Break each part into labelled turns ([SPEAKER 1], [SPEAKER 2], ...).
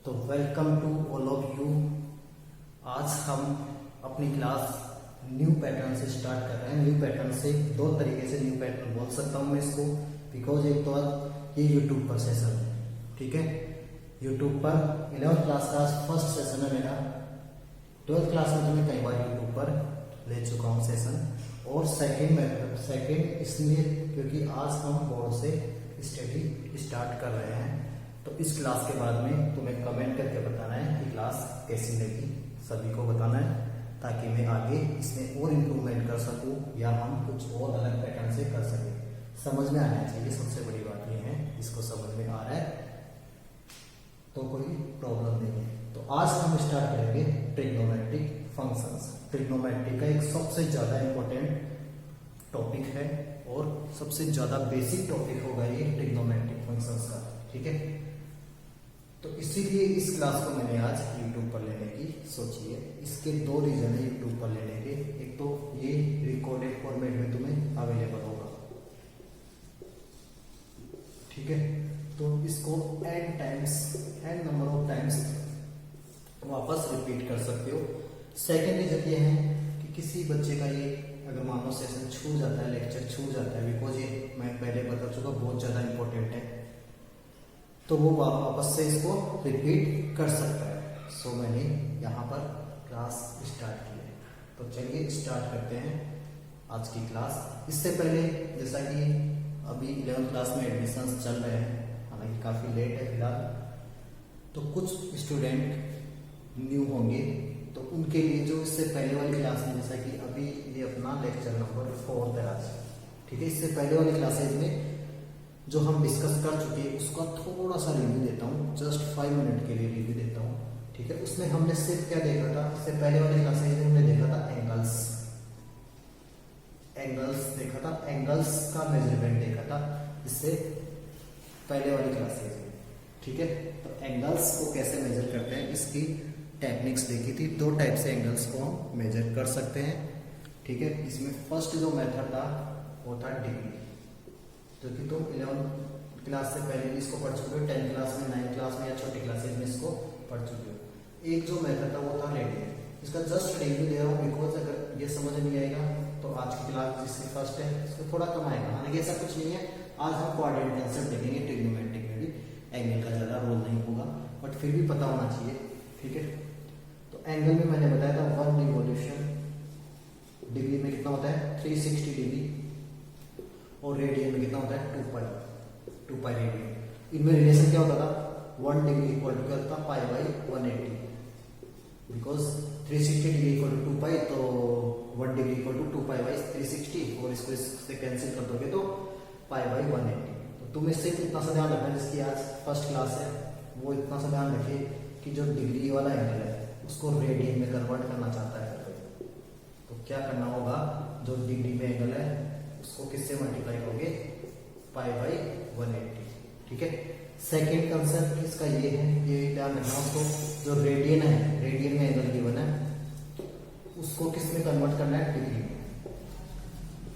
[SPEAKER 1] तो welcome to all of you. आज हम अपनी क्लास न्यू पैटर्न से स्टार्ट कर रहे हैं। न्यू पैटर्न से दो तरीके से न्यू पैटर्न बोल सकता हूँ मैं इसको, बिकॉज एक तो ये यूट्यूब पर सेशन है, ठीक है। यूट्यूब पर 11th क्लास का फर्स्ट सेशन है मेरा। 12th क्लास में तो मैं कई बार यूट्यूब पर ले चुका हूँ सेशन, और सेकेंड इसलिए क्योंकि आज हम बोर्ड से स्टडी स्टार्ट कर रहे हैं। तो इस क्लास के बाद में तुम्हें कमेंट करके बताना है कि क्लास कैसी लगी, सभी को बताना है, ताकि मैं आगे इसमें और इम्प्रूवमेंट कर सकूं या हम कुछ और अलग पैटर्न से कर सकें। समझ में आना चाहिए, सबसे बड़ी बात ये है। इसको समझ में आ रहा है तो कोई प्रॉब्लम नहीं है। तो आज हम स्टार्ट करेंगे ट्रिग्नोमेट्रिक फंक्शंस। ट्रिग्नोमेट्री का एक सबसे ज्यादा इंपॉर्टेंट टॉपिक है और सबसे ज्यादा बेसिक टॉपिक होगा ये ट्रिग्नोमेट्रिक फंक्शंस का, ठीक है। तो इसीलिए इस क्लास को मैंने आज यूट्यूब पर लेने की सोची है। इसके दो रीजन है यूट्यूब पर लेने के। एक तो ये रिकॉर्डेड फॉर्मेट में तुम्हें अवेलेबल होगा, ठीक है। तो इसको n नंबर ऑफ टाइम्स वापस रिपीट कर सकते हो। सेकेंड रीजन ये है कि किसी बच्चे का ये अगर मान लो सेशन छूट जाता है, लेक्चर छूट जाता है, बिकॉज ये मैं पहले बता चुका बहुत ज्यादा इंपॉर्टेंट है, तो वो वापस से इसको रिपीट कर सकता है। सो मैंने यहाँ पर क्लास स्टार्ट की है। तो चलिए स्टार्ट करते हैं आज की क्लास। इससे पहले जैसा कि अभी 11th क्लास में एडमिशन चल रहे हैं, हालांकि काफी लेट है फिलहाल, तो कुछ स्टूडेंट न्यू होंगे, तो उनके लिए जो इससे पहले वाली क्लास में, जैसा कि अभी ये अपना लेक्चर नंबर 4 है आज, ठीक है। इससे पहले वाली क्लासेज में जो हम डिस्कस कर चुके हैं उसका थोड़ा सा रिव्यू देता हूँ, जस्ट 5 मिनट के लिए रिव्यू देता हूँ, ठीक है। उसमें हमने सिर्फ क्या देखा था, इससे पहले वाली क्लासेज में हमने देखा था एंगल्स देखा था, एंगल्स का मेजरमेंट देखा था इससे पहले वाली क्लासेज में, ठीक है। तो एंगल्स को कैसे मेजर करते हैं इसकी टेक्निक्स देखी थी। 2 टाइप से एंगल्स को हम मेजर कर सकते हैं, ठीक है। इसमें फर्स्ट जो मेथड था वो था डिग्री, जो कि तुम 11th क्लास से पहले भी इसको पढ़ चुके हो, 10th क्लास में, 9th क्लास में या छोटी क्लासेज में इसको पढ़ चुके हो। एक जो मेथड था वो था रेडियन। इसका जस्ट रिव्यू दे रहा हूँ, बिकॉज अगर ये समझ नहीं आएगा तो आज की क्लास जिससे फर्स्ट है इसको थोड़ा कम आएगा, हालांकि ऐसा कुछ नहीं है। आज हम क्वाड्रेंट कंसेप्ट देखेंगे, ट्रिग्नोमेट्रिक में भी एंगल का ज्यादा रोल नहीं होगा, बट फिर भी पता होना चाहिए, ठीक है। तो एंगल में मैंने बताया था 1 रिवोल्यूशन, डिग्री में कितना होता है 360 डिग्री, और रेडियन में कितना होता है 2 पाई रेडियन। इनमें रिलेशन क्या होता था, 1 डिग्री इक्वल टू क्या होता था pi by 180, because 360 degree equal to 2 pi, तो 1 degree equal to 2 pi by 360, और इसको इससे कैंसिल कर दोगे तो पाई बाई 180। तो तुम इससे इतना सा ध्यान रखना, जिसकी आज फर्स्ट क्लास है वो इतना सा ध्यान रखिए कि जो डिग्री वाला एंगल है उसको रेडियन में कन्वर्ट करना चाहता है तो क्या करना होगा, जो डिग्री में एंगल है उसको किससे मल्टीप्लाई करोगे, पाई बाई 180, ठीक है। सेकेंड कंसेप्ट इसका ये है, ये ध्यान रखना उसको, जो रेडियन है, रेडियन में एंगल गिवन है उसको किस में कन्वर्ट करना है, डिग्री में।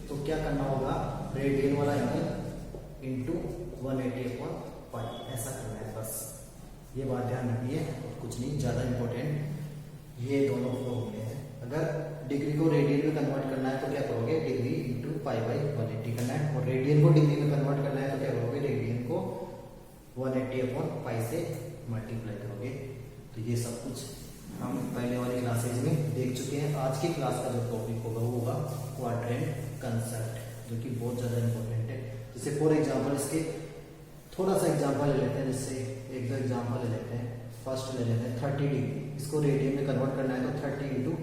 [SPEAKER 1] तो क्या करना होगा, रेडियन वाला एंगल इंटू 180 अपॉन पाई, ऐसा करना है बस। ये बात ध्यान रखिए, कुछ नहीं ज्यादा इंपॉर्टेंट, ये दोनों फॉर्मूले हैं। अगर डिग्री को रेडियन में कन्वर्ट करना है तो क्या करोगे, डिग्री इंटू पाई बाई 180 करना है, और रेडियन को डिग्री में कन्वर्ट करना है तो क्या करोगे, रेडियन को 180 अपॉन पाई से मल्टीप्लाई करोगे। तो ये सब कुछ हम पहले वाली क्लासेज में देख चुके हैं। आज की क्लास का जो टॉपिक होगा वो होगा क्वाड्रेंट कंसेप्ट, जो कि बहुत ज्यादा इंपॉर्टेंट है। जैसे फॉर एग्जाम्पल इसके थोड़ा सा एग्जाम्पल ले लेते हैं, जैसे एक दो एग्जाम्पल ले लेते हैं। फर्स्ट ले लेते हैं 30 डिग्री, इसको रेडियन में कन्वर्ट करना है तो 30 इंटू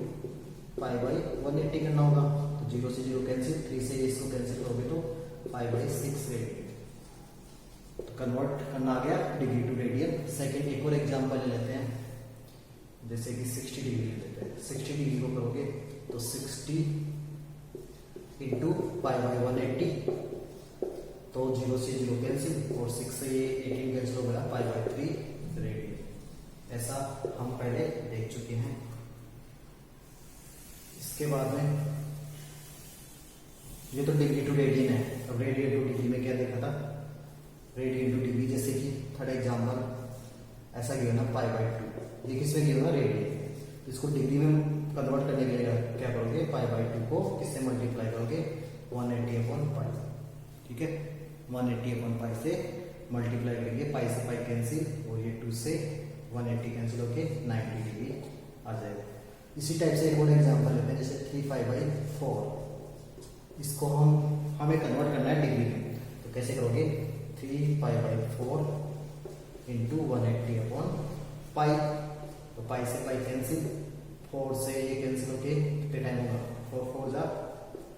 [SPEAKER 1] पाई बाई 180 करना होगा, तो 0 से 0 कैंसिल, 3 से इसको कैंसिल करोगे तो पाई बाई 6 रेडियन। तो कन्वर्ट करना आ गया डिग्री टू रेडियन। सेकेंड एक और एग्जाम्पल ले लेते हैं, जैसे कि 60 डिग्री ले लेते हैं। 60 डिग्री को करोगे तो 60 इंटू पाई बाई 180, तो 0 से 0 कैंसिल, और 6 से 18 कैंसिल हो गया, पाई बाई 3 रेडियन। ऐसा हम पहले देख चुके हैं। इसके बाद में ये तो डिग्री टू रेडियन है। अब रेडियन टू डिग्री में क्या देखा था, रेडियन टू डिग्री, जैसे कि थर्ड एग्जाम्पल ऐसा गिवन है पाई बाई 2, ये किसमें गिवन है रेडियन। इसको डिग्री में कन्वर्ट करने के लिए क्या करोगे, पाई बाई 2 को किससे मल्टीप्लाई करोगे, 180 अपॉन पाई, ठीक है 180 अपॉन पाई से मल्टीप्लाई करेंगे, पाई से पाई कैंसिल और ये 2 से 180 कैंसिल होके 90 डिग्री आ जाएगा। इसी टाइप से एक और एग्जांपल लेते हैं, जैसे 3 पाई बाई 4, इसको हमें कन्वर्ट करना है डिग्री में, तो कैसे करोगे, 3 pi by 4 into 180 upon pi, तो पाई से पाई कैंसिल, 4 से ये कैंसिल होके कितने टाइम होगा, 4 4 जा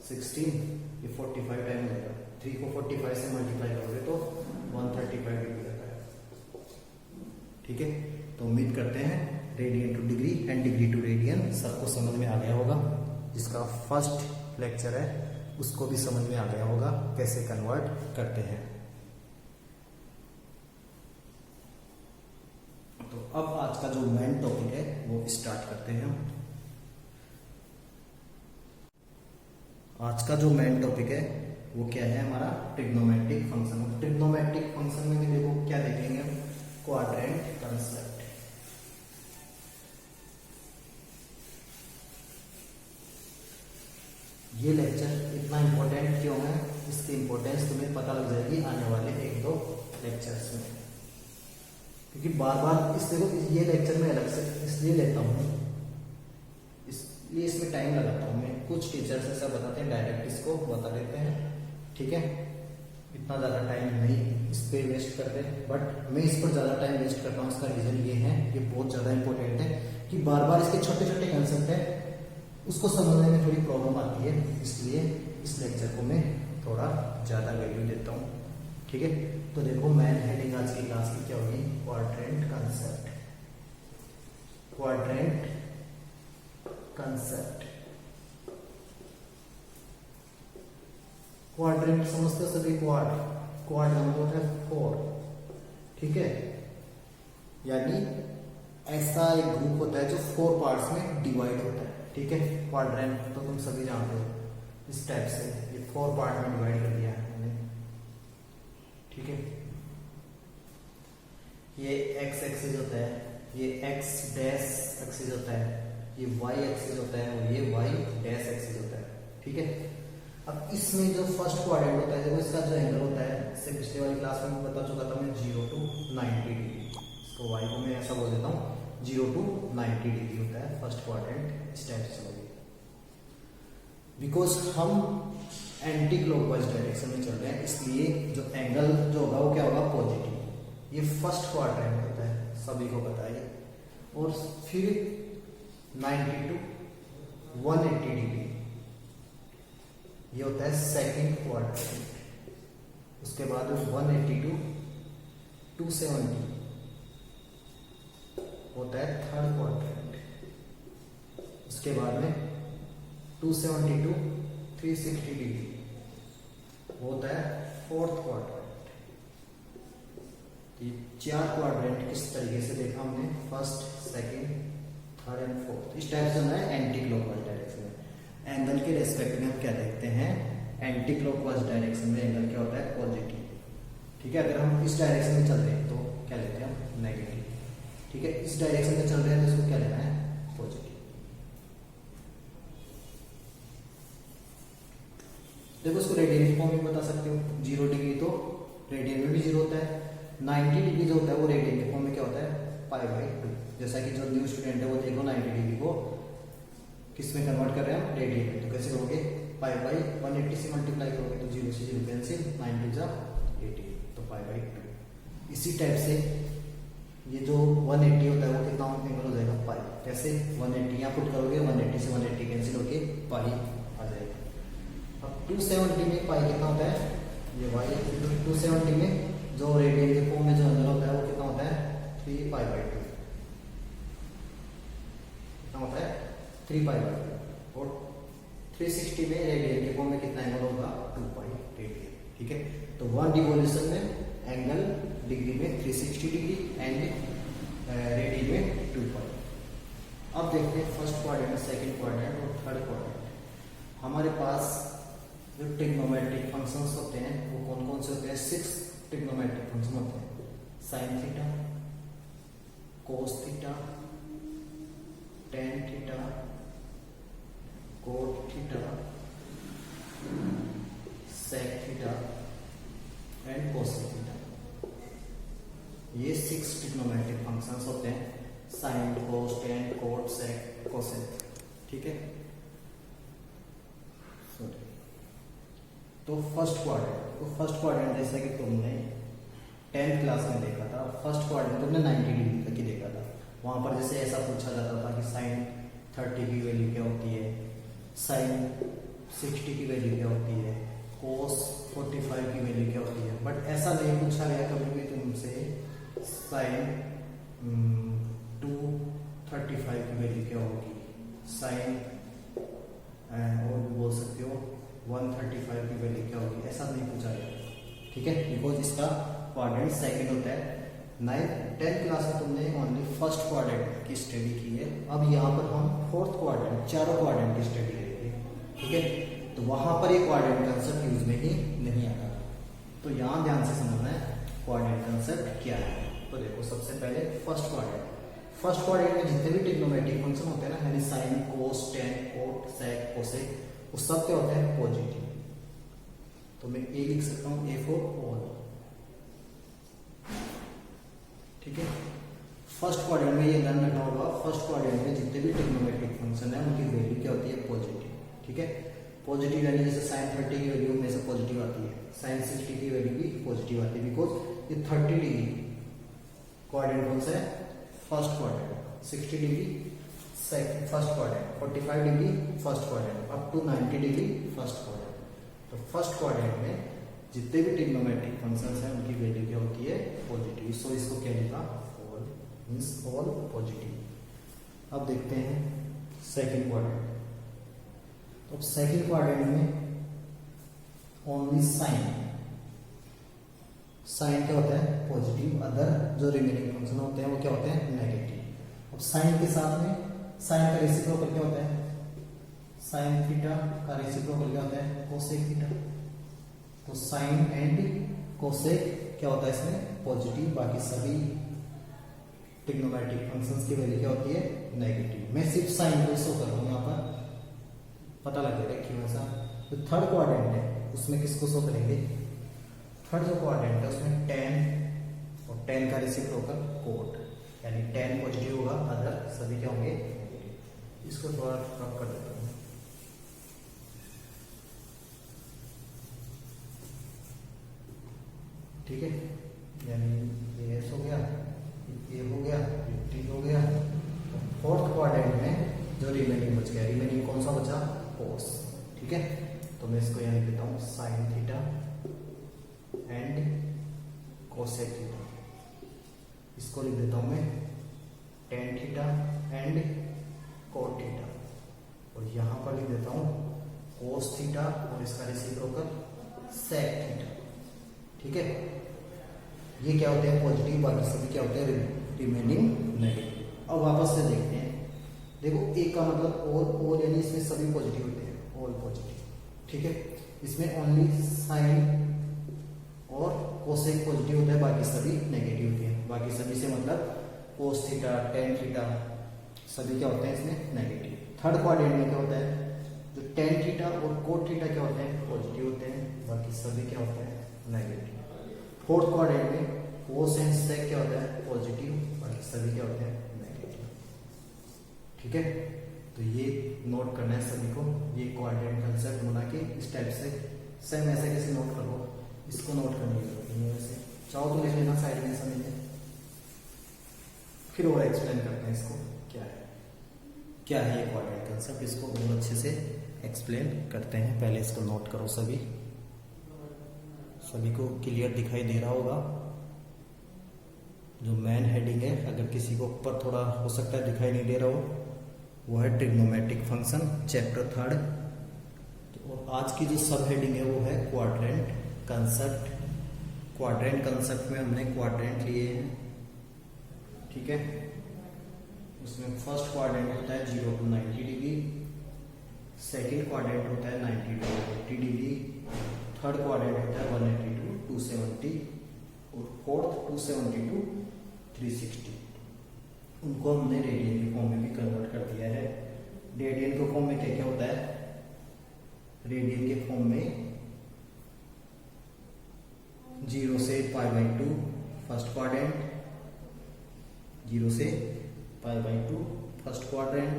[SPEAKER 1] 16, ये 45 टाइम हो जाएगा। 3 को 45 से मल्टीप्लाई करोगे तो 135 डिग्री आता है, ठीक है। तो उम्मीद करते हैं radian to degree and degree to radian सबको समझ में आ गया होगा। जिसका फर्स्ट लेक्चर है उसको भी समझ में आ गया होगा कैसे कन्वर्ट करते हैं। तो अब आज का जो मेन टॉपिक है वो स्टार्ट करते हैं। आज का जो मेन टॉपिक है वो क्या है हमारा, ट्रिग्नोमेट्रिक फंक्शन। ट्रिग्नोमेट्रिक फंक्शन में भी देखो क्या देखेंगे हम, क्वाड्रेंट कंसेप्ट। ये लेक्चर इतना इंपॉर्टेंट क्यों है, इसकी इंपॉर्टेंस तुम्हें पता लग जाएगी आने वाले 1-2 लेक्चर्स में, क्योंकि बार बार इस देखो ये लेक्चर में अलग से इसलिए लेता हूँ, इसलिए इसमें टाइम लगाता हूँ मैं। कुछ टीचर्स ऐसा बताते हैं डायरेक्ट इसको बता देते हैं, ठीक है, इतना ज़्यादा टाइम नहीं इस पर वेस्ट करते, बट मैं इस पर ज़्यादा टाइम वेस्ट करता हूँ। इसका रीज़न ये है, ये बहुत ज़्यादा इंपॉर्टेंट है कि बार बार इसके छोटे छोटे कंसेप्ट है उसको समझने में थोड़ी प्रॉब्लम आती है, इसलिए इस लेक्चर को मैं थोड़ा ज़्यादा वैल्यू देता हूँ, ठीक है। तो देखो मेन हेडिंग आज की क्लास की क्या होगी, quadrant concept. Quadrant concept, quadrant समझते हो सभी, क्वाड का मतलब होता है 4, ठीक है, यानी ऐसा एक ग्रुप होता है जो 4 पार्ट्स में डिवाइड होता है, ठीक है। क्वाड्रेंट तो तुम सभी जानते हो, इस टाइप से ये 4 पार्ट में डिवाइड कर दिया है मैंने, ठीक है। ये एक्स एक्सिस होता है, ये एक्स डैश एक्सिस होता है, ये वाई एक्सिस होता है और ये वाई डैश एक्सिस होता है, ठीक है। अब इसमें जो फर्स्ट क्वाड्रेंट होता है देखो, इसका जो एंगल होता है, इससे पिछले वाली क्लास में बता चुका था मैं, 0 to 90 डिग्री। इसको वाई को मैं ऐसा बोल देता हूँ, 0 to 90 डिग्री होता है फर्स्ट क्वाड्रेंट। इस टाइप से चलोगे, बिकॉज हम एंटी क्लॉकवाइज डायरेक्शन में चल रहे हैं, इसलिए जो एंगल जो होगा वो क्या होगा, पॉजिटिव। ये फर्स्ट क्वाड्रेंट होता है, सभी को पता है। और फिर 90 to 180 डिग्री ये होता है सेकंड क्वाड्रेंट। उसके बाद 180 to 270 होता है थर्ड क्वाड्रेंट। उसके बाद में 270 to 360 डिग्री होता है फोर्थ क्वाड्रेंट। ये 4 क्वाड्रेंट किस तरीके से देखा हमने, first, second, third and fourth. इस टाइप से होना है एंटी क्लॉकवाइज डायरेक्शन में। एंगल के रेस्पेक्ट में हम क्या देखते हैं, एंटी क्लॉकवाइज डायरेक्शन में एंगल क्या होता है, पॉजिटिव, ठीक है। अगर हम इस डायरेक्शन में चल रहे हैं तो क्या लेते हैं हम, नेगेटिव, ठीक है। इस डायरेक्शन में चल रहे हैं तो इसको क्या लेना है, पॉजिटिव। देखो इसको रेडियन फॉर्म में बता सकते हो, 0 डिग्री तो रेडियन में भी 0 होता है, 90 डिग्री जो होता है वो रेडियन के फॉर्म में क्या होता है, पाई बाई 2। जैसा कि जो न्यू स्टूडेंट है वो देखो 90 डिग्री को किस में कन्वर्ट कर रहे हैं हम, रेडियन में। तो कैसे करोगे, पाई बाई 180 से मल्टीप्लाई करोगे तो 0 से 0 कैंसिल, 9 जा 80, तो पाई बाई 2। इसी टाइप से ये जो 180 होता है वो कितना एंगल हो जाएगा, पाई। कैसे 180 यहाँ पुट करोगे, 180 से 180 कैंसिल होके पाई आ जाएगा। अब 270 में पाई कितना होता है, ये वाई। 270 में जो रेडियन के फॉर्म में जो एंगल होता है वो कितना होता है, 3 पाई बाई 2 कितना होता है, 3 पाई बाई 2। और 360 में रेडियन के फॉर्म में कितना एंगल होगा, 2 पाई रेडियन, ठीक है। तो 1 रिवॉल्यूशन में एंगल डिग्री में 360 डिग्री एंड रेडियन में 2 पाई। अब देखते हैं फर्स्ट क्वाड्रेंट, सेकंड क्वाड्रेंट और थर्ड क्वाड्रेंट। हमारे पास जो ट्रिग्नोमेट्रिक फंक्शंस होते हैं वो कौन कौन से होते हैं, 6 ट्रिग्नोमेट्रिक फंक्शन होते हैं। Sine theta, cos theta, tan theta, cot theta, sec theta and cosec theta. ये 6 ट्रिग्नोमेट्रिक फंक्शंस होते हैं, sine, cos, tan, cot, sec, cosec. ठीक है, तो फर्स्ट क्वाड्रेंट जैसा कि तुमने 10th क्लास में देखा था, फर्स्ट क्वाड्रेंट तुमने 90 डिग्री तक ही देखा था। वहां पर जैसे ऐसा पूछा जाता था कि साइन 30 की वैल्यू क्या होती है, साइन 60 की वैल्यू क्या होती है, कोस 45 की वैल्यू क्या होती है। बट ऐसा नहीं पूछा गया कभी भी तुमसे साइन 235 की वैल्यू क्या होगी, साइन और भी बोल सकते हो 135 की वैल्यू क्या होगी, ऐसा नहीं पूछा गया। ठीक है, बिकॉज इसका क्वाड्रेंट सेकंड होता है। 10th क्लास में तुमने ओनली फर्स्ट क्वाड्रेंट की स्टडी की है। अब यहाँ पर हम फोर्थ क्वाड्रेंट, चारों क्वाड्रेंट की स्टडी करेंगे। ठीक है, तो वहां पर ये क्वाड्रेंट कंसेप्ट यूज में ही नहीं आता, तो यहाँ ध्यान से समझना है क्वाड्रेंट कंसेप्ट क्या है। तो देखो, सबसे पहले फर्स्ट क्वाड्रेंट में जितने भी ट्रिग्नोमेट्रिक फंक्शन होते हैं ना, यानी sign, cos, tan, cot, sec, cosec, वो सब क्या होते हैं, पॉजिटिव। तो मैं ए लिख सकता हूँ, ए फॉर ऑल। ठीक है, फर्स्ट क्वाड्रेंट में ये ध्यान रखना होगा, फर्स्ट क्वाड्रेंट में जितने भी ट्रिग्नोमेट्रिक फंक्शन है उनकी वैल्यू क्या होती है, पॉजिटिव। ठीक है, पॉजिटिव यानी जैसे साइन 30 की वैल्यू में से पॉजिटिव आती है, साइन 60 की वैल्यू भी पॉजिटिव आती है, बिकॉज ये 30 डिग्री क्वाड्रेंट कौन सा है, first quadrant, 60 degree first quadrant, 45 degree first quadrant, up to 90 degree first quadrant. तो फर्स्ट क्वाड्रेंट में जितने भी ट्रिग्नोमेट्रिक फंक्शंस हैं उनकी वैल्यू क्या होती है, पॉजिटिव। सो इसको क्या लिखा, ऑल, मींस ऑल पॉजिटिव। अब देखते हैं सेकंड क्वाड्रेंट। तो सेकंड क्वाड्रेंट में ओनली साइन क्या होता है, पॉजिटिव, अदर जो रिमेनिंग फंक्शन होते हैं वो क्या होते हैं, नेगेटिव। अब साइन के साथ में साइन का रेसिप्रोकल क्या होता है, साइन थीटा का रेसिप्रोकल क्या होता है, कोसेक थीटा। तो साइन एंड कोसेक क्या होता है इसमें, पॉजिटिव, बाकी सभी ट्रिग्नोमेट्रिक फंक्शंस की वैल्यू क्या होती है, नेगेटिव। मैं सिर्फ साइन को शो कर रहा हूं, यहाँ पर पता लगेगा क्यों ऐसा। तो थर्ड क्वाड्रेंट है, उसमें किसको शो करेंगे, थर्ड जो क्वाड्रेंट है उसमें टेन, और टेन का रेसिप्रोकल कोट, यानी टेन पॉजिटिव होगा, अदर सभी क्या होंगे नेगेटिव। इसको थोड़ा रब कर देता हूं। ठीक है, यानी ये हो गया, ये हो गया, ये हो गया। फोर्थ क्वाड्रेंट में जो रिमेनिंग बच गया, रिमेनिंग कौन सा बचा, कोस। ठीक है, तो मैं इसको यहाँ लिख देता हूँ, sine theta and cosec theta. इसको लिख देता हूँ मैं tan theta and cot theta, और यहाँ पर लिख देता हूँ कोस थीटा और इसका रेसिप्रोकल सेक थीटा। ठीक है, ये क्या होते हैं, पॉजिटिव, बाकी सभी क्या होते हैं, रिमेनिंग नेगेटिव। अब वापस से देखते हैं। देखो, एक का मतलब ऑल यानी इसमें सभी पॉजिटिव होते हैं, ऑल पॉजिटिव। ठीक है, इसमें ओनली साइन और कोसेक पॉजिटिव होता है, बाकी सभी नेगेटिव होते हैं। बाकी सभी से मतलब कोस थीटा, टेन थीटा सभी क्या होते हैं इसमें नेगेटिव। थर्ड क्वाड्रेंट में क्या होता है, जो टेन थीटा और कोट थीटा क्या होते हैं, पॉजिटिव होते हैं, बाकी सभी क्या होते हैं नेगेटिव। फोर्थ क्वाड्रेंट में कोस एंड सेक क्या होता है, पॉजिटिव, बाकी सभी क्या होते हैं नेगेटिव। ठीक है, तो ये नोट करना है सभी को, ये क्वाड्रेंट कंसेप्ट बना के इस टाइप से सेम ऐसे कैसे नोट करो, इसको नोट करने की जरूरत नहीं है। वैसे चाहो तो लिख लेना साइड में, समझे, फिर और एक्सप्लेन करते हैं इसको क्या है ये क्वाड्रेंट कंसेप्ट, इसको बहुत अच्छे से एक्सप्लेन करते हैं। पहले इसको नोट करो, सभी को क्लियर दिखाई दे रहा होगा। जो मेन हेडिंग है, अगर किसी को ऊपर थोड़ा हो सकता है दिखाई नहीं दे रहा हो, वो है ट्रिग्नोमेट्रिक फंक्शन, चैप्टर 3। तो आज की जो सब हेडिंग है वो है क्वाड्रेंट कंसेप्ट। क्वाड्रेंट कंसेप्ट में हमने क्वाड्रेंट लिए हैं। ठीक है, उसमें फर्स्ट क्वाड्रेंट होता है 0 to 90 डिग्री, सेकेंड क्वाड्रेंट होता है 90 to 80 डिग्री, थर्ड क्वाड्रेंट होता है 180 to 270 और फोर्थ 270 to 360। उनको हमने रेडियन के फॉर्म में भी कन्वर्ट कर दिया है। रेडियन के फॉर्म में क्या क्या होता है? रेडियन के फॉर्म में 0 से π/2 फर्स्ट क्वाड्रेंट, 0 से π/2 फर्स्ट क्वाड्रेंट,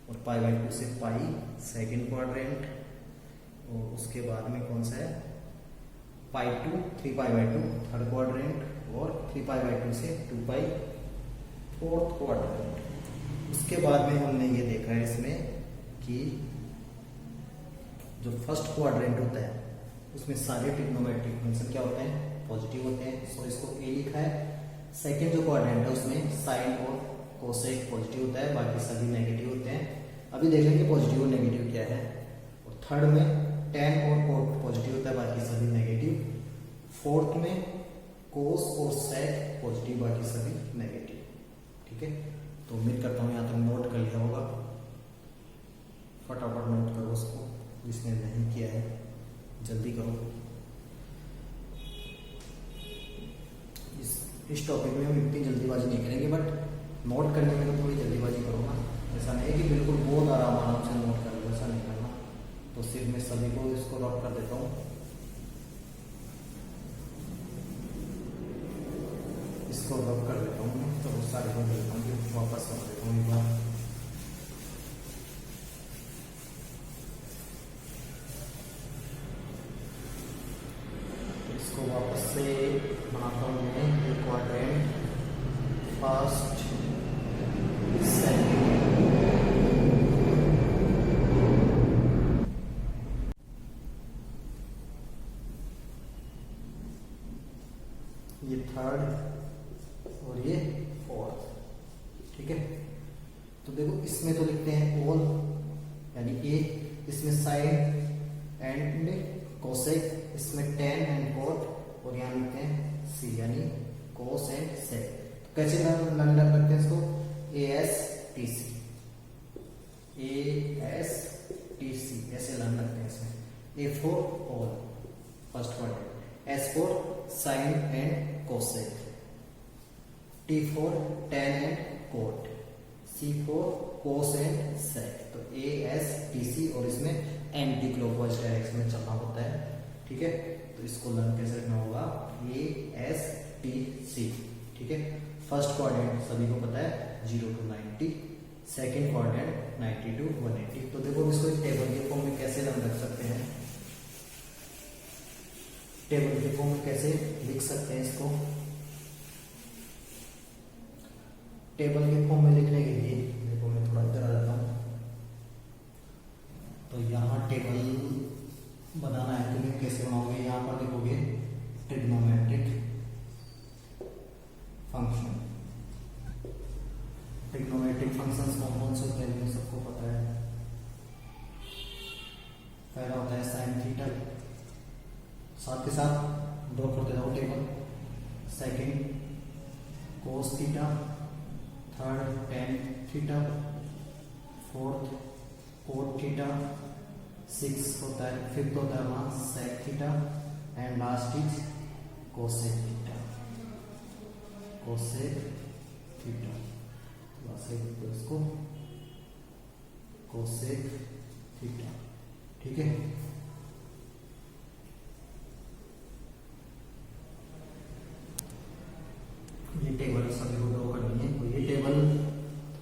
[SPEAKER 1] और π/2 से पाई सेकेंड क्वाड्रेंट, और उसके बाद में कौन सा है? π2 3π/2 थर्ड क्वाड्रेंट, और 3π/2 से 2π फोर्थ क्वाड्रेंट। उसके बाद में हमने ये देखा है इसमें कि जो फर्स्ट क्वाड्रेंट होता है उसमें सारे ट्रिग्नोमेट्रिक फंक्शन क्या होते हैं? पॉजिटिव होते हैं, सो इसको ए लिखा है। सेकंड जो क्वाड्रेंट है उसमें साइन और कोसेक पॉजिटिव होता है, बाकी सभी नेगेटिव होते हैं। अभी देख लेंगे पॉजिटिव और नेगेटिव क्या है। और थर्ड में टेन और कोट पॉजिटिव होता है, बाकी सभी नेगेटिव। फोर्थ में कोस और सेक पॉजिटिव, बाकी सभी नेगेटिव। ठीक है, तो उम्मीद करता हूँ यहाँ तक नोट कर लिया होगा। फटाफट नोट करो उसको, जिसने नहीं किया है जल्दी करो। इस टॉपिक में हम इतनी जल्दीबाजी नहीं करेंगे, बट नोट करने में तो थोड़ी जल्दीबाजी करो ना। ऐसा नहीं है कि बिल्कुल बहुत आराम से नोट कर लो, ऐसा नहीं करना। तो सिर्फ मैं सभी को इसको रब कर देता हूँ, इसको रब कर देता हूँ। तो वो सारे को देता हूँ, वापस कर देता हूँ एक बार। इसको वापस से बनाता हूँ मैं। ये क्वाड्रेंट फर्स्ट सेकंड, ये थर्ड, और ये फोर्थ। ठीक है, तो देखो इसमें तो लिखते हैं ऑल यानी ए, इसमें साइन एंड कोसेक, इसमें टेन एंड कोट, और यहाँ लिखते हैं सी यानी कोस एंड सेक। तो कैसे लर्न करते हैं इसको? ASTC, ASTC ऐसे लर्न करते हैं इसमें। A for all first quadrant, S for sine and cosec, T for tan and cot, C for cos and sec. तो ASTC, और इसमें एंटी क्लॉकवाइज डायरेक्शन में चलना होता है। ठीक है, तो इसको लर्न कैसे रखना होगा? ASTC। ठीक है, फर्स्ट क्वाड्रेंट सभी को पता है 0 to 90, सेकेंड क्वाड्रेंट 90 to 180। तो देखो इसको एक टेबल के फॉर्म में कैसे लर्न रख सकते हैं? टेबल के फॉर्म में कैसे लिख सकते हैं इसको? टेबल के फॉर्म में लिखने के लिए देखो मैं थोड़ा इधर आ जाता हूँ। तो यहाँ टेबल बनाना है, तुम्हें कैसे बनाओगे? यहाँ पर लिखोगे ट्रिग्नोमेट्रिक फंक्शन। ट्रिग्नोमेट्रिक फंक्शंस कौन से होते हैं सबको पता है। पहला होता है साइन थीटा, साथ के साथ ड्रॉ करते जाओ table. Second cos theta, third tan theta, fourth cot theta, six होता है, फिफ्थ होता है वहाँ sec theta, and last is cosec theta, cosec theta. इसको कोसेक थीटा। ठीक है, ये टेबल सभी को ड्रॉ करनी है। तो ये टेबल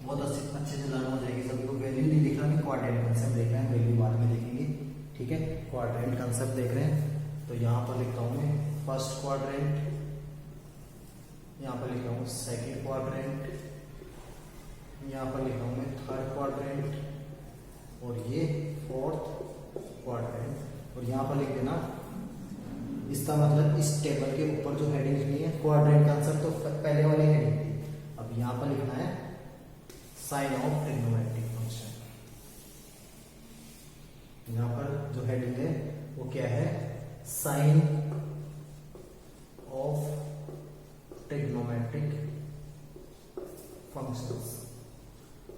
[SPEAKER 1] बहुत अच्छे से लर्न हो जाएगी सभी को। वैल्यू नहीं लिख रहा, क्वाड्रेंट कंसेप्ट देख रहे हैं, वैल्यू बाद में देखेंगे। ठीक है, क्वाड्रेंट कंसेप्ट देख रहे हैं। तो यहाँ पर लिखता हूँ मैं फर्स्ट क्वाड्रेंट, यहाँ पर लिखा हूँ सेकेंड क्वाड्रेंट, यहाँ पर लिखा हूँ मैं थर्ड क्वाड्रेंट, और ये फोर्थ क्वाड्रेंट। और यहाँ पर लिख देना, इसका मतलब इस टेबल के ऊपर जो हेडिंग लिखनी है क्वाड्रेंट कंसेप्ट, तो पहले वाली हेडिंग थी। अब यहाँ पर लिखना है साइन ऑफ ट्रिग्नोमेट्रिक फंक्शन। यहाँ पर जो हेडिंग है वो क्या है? Sine of trigonometric functions.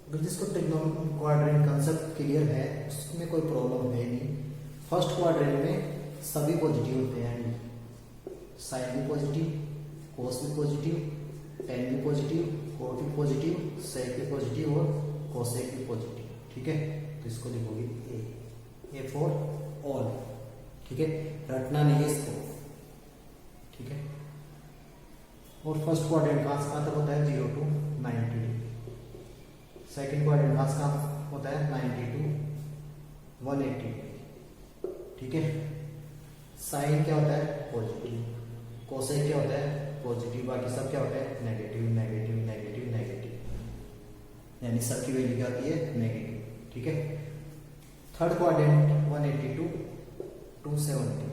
[SPEAKER 1] अगर जिसको क्वाड्रेंट कंसेप्ट क्लियर है उसमें कोई प्रॉब्लम है नहीं। फर्स्ट क्वाड्रेंट में सभी पॉजिटिव होते हैं, साइन भी पॉजिटिव, कोस भी पॉजिटिव, टेन भी पॉजिटिव, कोट भी पॉजिटिव, सेक भी पॉजिटिव और कोसेक भी पॉजिटिव। ठीक है, तो इसको लिखोगे ए फॉर ऑल। ठीक है, रटना नहीं है इसको। ठीक है, और फर्स्ट क्वाड्रेंट कहाँ तक होता है 0 to 90 डिग्री। सेकेंड क्वाड्रेंट कहाँ होता है 90 to 180 डिग्री। ठीक है, साइन क्या होता है पॉजिटिव, कोसेक क्या होता है पॉजिटिव, बाकी सब क्या होता है नेगेटिव नेगेटिव नेगेटिव नेगेटिव, यानी सबकी वैल्यू क्या आती है नेगेटिव। ठीक है, थर्ड क्वाड्रेंट 180 to 270,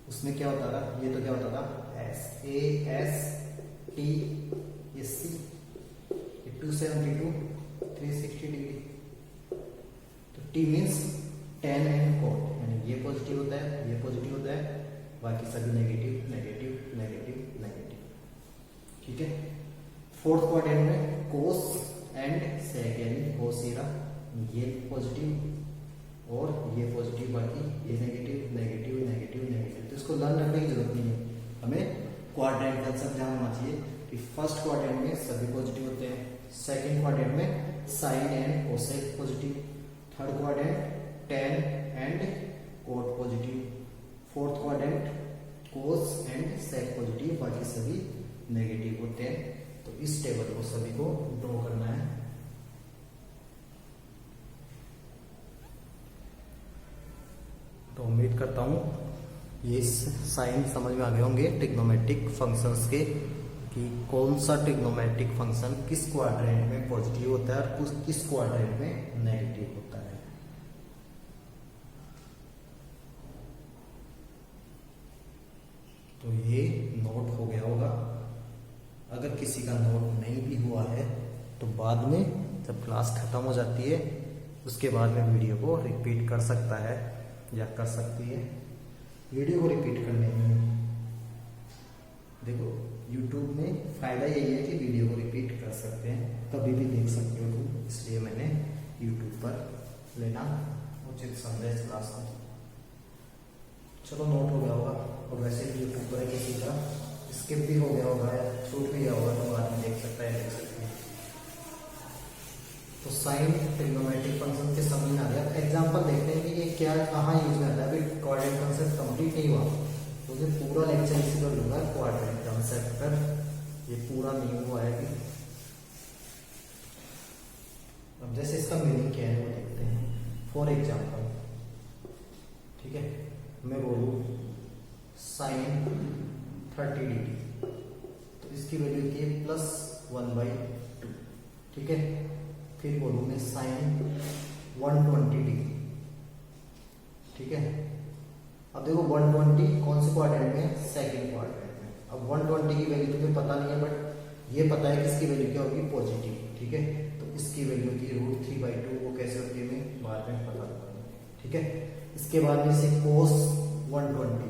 [SPEAKER 1] उसमें क्या होता था, ये तो क्या होता था एस ए एस टी ये सी, 270 to 360 डिग्री। तो T means tan and cot, यानी ये पॉजिटिव होता है, ये पॉजिटिव होता है, बाकी सभी नेगेटिव नेगेटिव नेगेटिव नेगेटिव। ठीक है, फोर्थ क्वाड्रेंट में कोस एंड सेक, यानी कोस ये पॉजिटिव और ये पॉजिटिव, बाकी ये नेगेटिव नेगेटिव नेगेटिव नेगेटिव। तो इसको लर्न रखने की जरूरत नहीं है, हमें क्वाड्रेंट कंसेप्ट ध्यान होना चाहिए कि फर्स्ट क्वाड्रेंट में सभी पॉजिटिव होते हैं, सेकंड क्वाड्रेंट में sine and cosec positive, third quadrant tan and cot positive, fourth quadrant cos and sec positive, बाकी सभी नेगेटिव होते हैं। तो इस टेबल को सभी को ड्रॉ करना है। तो उम्मीद करता हूँ ये साइन समझ में आ गए होंगे ट्रिग्नोमेट्रिक फंक्शंस के, कि कौन सा ट्रिग्नोमेट्रिक फंक्शन किस क्वाड्रेंट में पॉजिटिव होता है और किस क्वाड्रेंट में नेगेटिव होता है। तो ये नोट हो गया होगा। अगर किसी का नोट नहीं भी हुआ है तो बाद में जब क्लास खत्म हो जाती है उसके बाद में वीडियो को रिपीट कर सकता है या कर सकती है। वीडियो को रिपीट करने में देखो YouTube में फायदा यही है कि वीडियो को रिपीट कर सकते हैं, कभी भी देख सकते हो तुम, इसलिए मैंने YouTube पर लेना उचित समझा इस क्लास को। चलो नोट हो गया होगा, और वैसे भी YouTube पर किसी का स्किप भी हो गया होगा या छूट भी गया होगा तो बाद में देख सकता है, देख सकते हैं। तो साइन ट्रिग्नोमेट्रिक फंक्शन के समझ में आ गया। एग्जांपल देखते हैं कि ये क्या कहाँ यूज में आता है। अभी क्वाड्रेंट कंसेप्ट कंप्लीट नहीं हुआ तो मुझे पूरा लेक्चर इसी पर लूंगा क्वाड्रेंट कंसेप्ट पर, ये पूरा नहीं हुआ है अभी। अब जैसे इसका मीनिंग क्या है वो देखते हैं। फॉर एग्जाम्पल, ठीक है, मैं बोलूँ साइन 30 डिग्री तो इसकी वैल्यू होती है +1/2। ठीक है, फिर बोलूँ मैं साइन 120 डिग्री। ठीक है, अब देखो 120 कौन से क्वाड्रेंट में, सेकंड क्वाड्रेंट में। अब 120 की वैल्यू तुम्हें पता नहीं है, बट ये पता है कि इसकी वैल्यू क्या होगी पॉजिटिव। ठीक है, तो इसकी वैल्यू होती है √3/2। वो कैसे होती है मैं बाद में पता लगा। ठीक है, इसके बाद में से कोस 120,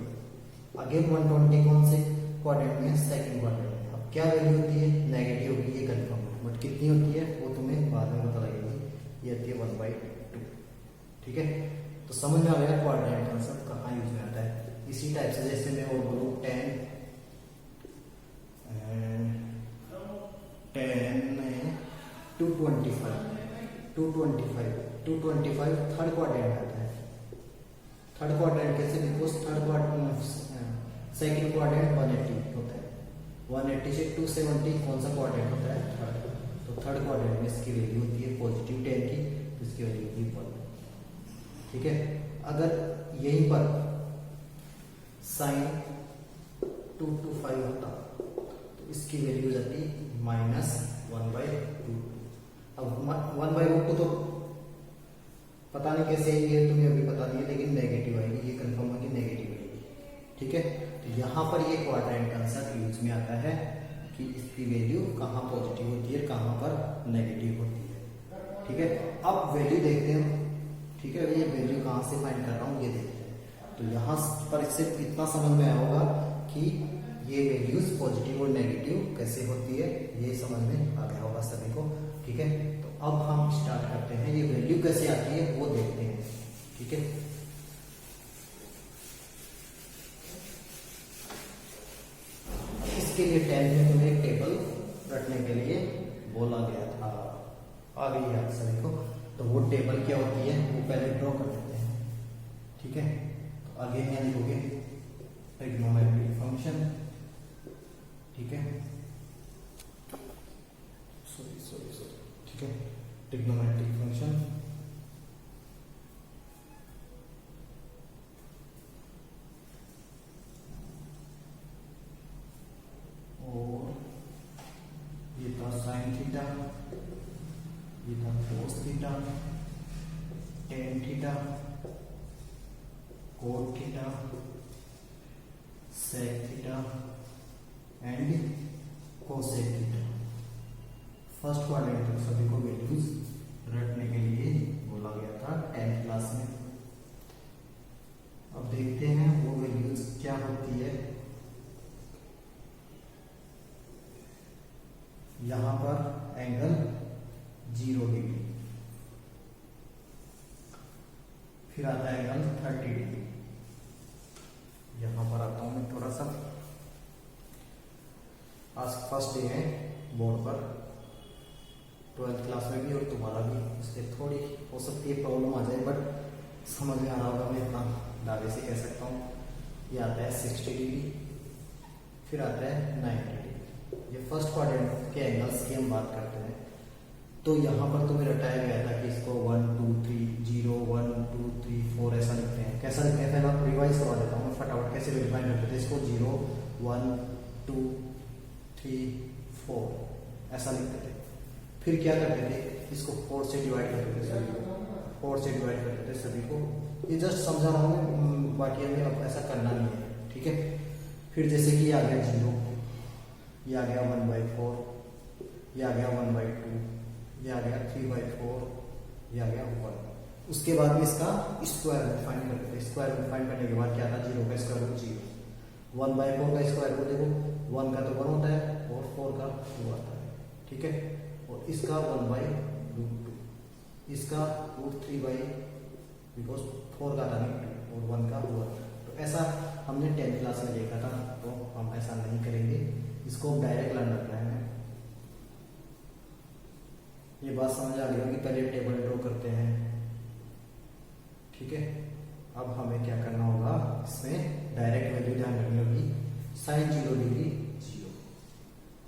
[SPEAKER 1] अगेन 120 कौन से क्वाड्रेंट में, सेकंड क्वाड्रेंट में। अब क्या वैल्यू होती है नेगेटिव होगी, ये कंफर्म, बट कितनी होती है वो तुम्हें बाद में पता लगेगी। ये होती है 1/2। ठीक है, तो समझ में आ गया क्वाड्रेंट कंसेप्ट कहाँ यूज में आता है। इसी टाइप से जैसे मैं और बोलूँ 10 225 थर्ड क्वाड्रेंट आता है। थर्ड क्वाड्रेंट कैसे, because third quadrant second quadrant 180 होता है, 180 से 270 कौन सा क्वाड्रेंट होता है थर्ड। तो थर्ड क्वाड्रेंट में इसकी वैल्यू होती है पॉजिटिव 10 की, तो इसकी वैल्यू होती है 1। ठीक है, अगर यहीं पर साइन 225 होता तो इसकी वैल्यू हो जाती -1/2। अब 1/2 तो पता नहीं कैसे ये तुम्हें अभी पता नहीं है, लेकिन नेगेटिव आएगी, ये कंफर्म है कि नेगेटिव आएगी। ठीक है, तो यहाँ पर ये क्वाड्रेंट कंसेप्ट यूज में आता है कि इसकी वैल्यू कहाँ पॉजिटिव होती है, कहाँ पर नेगेटिव होती है। ठीक है, अब वैल्यू देखते हैं। ठीक है, ये वैल्यू कहाँ से फाइंड कर रहा हूँ ये देखते हैं। तो यहाँ पर इससे इतना समझ में आया होगा कि ये वैल्यूज पॉजिटिव और नेगेटिव कैसे होती है, ये समझ में आ गया होगा सभी को। ठीक है, तो अब हम स्टार्ट करते हैं, ये वैल्यू कैसे आती है वो देखते हैं। ठीक है, इसके लिए टेंथ में तुम्हें एक टेबल रखने के लिए बोला गया था, आ गई है सभी को। तो वो टेबल क्या होती है वो पहले ड्रॉ कर देते हैं, ठीक है। तो आगे यहाँ लिखोगे ट्रिग्नोमेट्रिक फंक्शन, ठीक है, सॉरी, ठीक है, ट्रिग्नोमेट्रिक फंक्शन। और ये था साइन थीटा, ये था cos theta, tan theta, cot theta, sec theta and cosec theta. First quadrant तक सभी को वैल्यूज रखने के लिए बोला गया था 10th क्लास में। अब देखते हैं वो वैल्यूज क्या होती है। यहां पर एंगल 0 डिग्री, फिर आता है एंगल 30 डिग्री। यहां पर आता हूं मैं थोड़ा सा, आज फर्स्ट डे है बोर्ड पर, 12th क्लास में भी और तुम्हारा भी, इसलिए थोड़ी हो सकती है प्रॉब्लम आ जाए, बट समझ में आ रहा होगा, मैं इतना दावे से कह सकता हूँ। ये आता है 60 डिग्री, फिर आता है 90 डिग्री। ये फर्स्ट क्वाड्रेंट के एंगल्स की हम बात करते हैं। तो यहाँ पर तुम्हें रटाया गया था कि इसको 1 2 3 0 1 2 3 4 ऐसा लिखते हैं। कैसा लिखते हैं पहले रिवाइज करवा देता हूँ मैं फटाफट, कैसे डिफाइन करते थे इसको। 0 1 2 3 4 ऐसा लिखते थे। फिर क्या करते थे, इसको 4 से डिवाइड करते थे सभी को, 4 से डिवाइड करते थे सभी को। ये जस्ट समझा रहा हूँ, बाकी हमें अब ऐसा करना नहीं है, ठीक है। फिर जैसे कि ये आ गया 0, ये आ गया 1/4, ये आ गया 1/2, ये आ गया 3/4, ये आ गया 1। उसके बाद में इसका स्क्वायर रूट फाइंड करते थे। स्क्वायर रूट फाइंड करने के बाद क्या था, 0 का स्क्वायर रूट 0, 1/4 का स्क्वायर रूट देखो, 1 का तो 1 होता है और 4 का 2 आता है, ठीक है। और इसका 1/√2, इसका √3 बिकॉज 4 का था नहीं और 1 का 1। तो ऐसा हमने 10th क्लास में देखा था, तो हम ऐसा नहीं करेंगे, इसको हम डायरेक्ट लर्न रखना है। ये बात समझ आ गई होगी, पहले टेबल ड्रॉ करते हैं, ठीक है। अब हमें क्या करना होगा, इसमें डायरेक्ट वैल्यू ध्यान रखनी होगी। Sine 0 degree 0,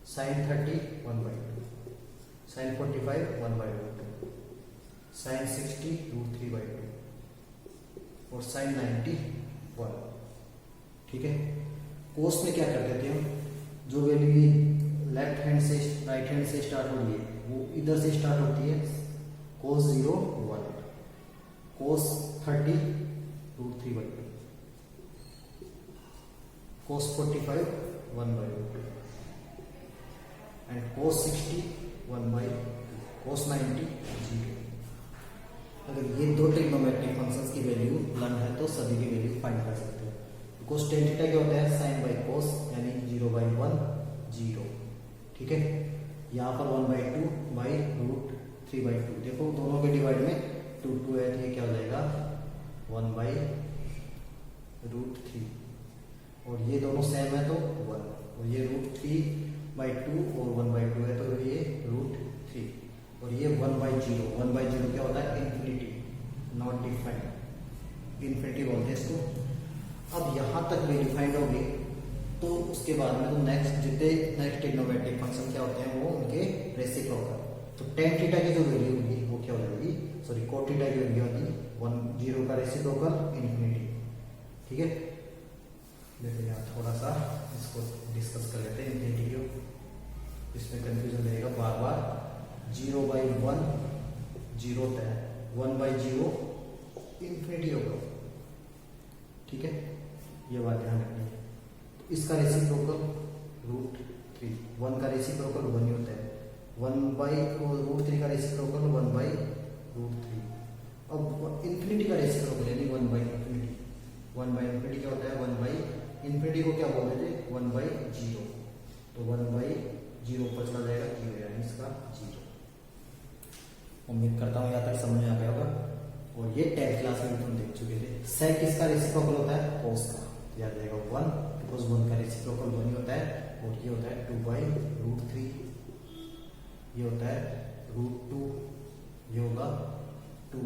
[SPEAKER 1] sine 30 1/2, sine 45 1/2, sine 60 √3/2 और साइन 90 1, ठीक है। कोस में क्या करते थे हम, जो वैल्यू लेफ्ट हैंड से राइट हैंड से स्टार्ट हो रही है वो इधर से स्टार्ट होती है। कोस 0 1, कोस 30 √3/2, कोस 45 1/2 एंड कोस 60 1/2, कोस 90 0। अगर ये दो ट्रिग्नोमेट्रिक फंक्शंस की वैल्यू लर्न है तो सभी की वैल्यू फाइंड कर सकते हैं। कोस टेन थीटा क्या होता है, साइन बाई कोस, यानी 0/1 0, ठीक है। यहाँ पर 1/2 बाई √3/2, देखो दोनों के डिवाइड में 2 2 है, तो ये क्या हो जाएगा 1/√3, और ये दोनों सेम है तो 1, और ये √3/2 और 1/2 है तो ये √3, और ये 1/0, 1/0 क्या होता है इन्फिनिटी, नॉट डिफाइंड, इन्फिनिटी बोलते हैं इसको। अब यहाँ तक वेरीफाइड हो गई तो उसके बाद में तो नेक्स्ट जितने नेक्स्ट ट्रिग्नोमेट्रिक फंक्शन क्या होते हैं वो उनके रेसिप्रोकल। तो टेन थीटा की जो वैल्यू होगी वो क्या हो जाएगी, सॉरी कोट थीटा की वैल्यू होगी 1/0 का रेसिप्रोकल इन्फिनिटी, ठीक है। देखो यहाँ थोड़ा सा इसको डिस्कस कर लेते हैं इन्फिनिटी को, इसमें कंफ्यूजन रहेगा बार बार। 0/1 0 होता है, 1/0 इन्फिनिटी होगा, ठीक है। ये बात ध्यान रखनी है। तो इसका रेसिप्रोकल √3, 1 का रेसिप्रोकल 1 ही होता है, 1/√3 का रेसिप्रोकल 1/√3। अब इन्फिनिटी का रेसिप्रोकल यानी 1/∞, 1/∞ क्या होता है 1/∞ को क्या बोलते थे 1/0, तो 1/0 पर चला जाएगा 0, यानी इसका 0। उम्मीद करता हूँ यहाँ तक समझ में आ गया होगा, और ये 10th क्लास में तुम देख चुके थे। सेक किसका रेसिप्रोकल होता है, कोस का, याद रहेगा 1, बिकॉज 1 का रेसिप्रोकल 1 ही होता है, और ये होता है 2/√3, ये होता है √2, ये होगा 2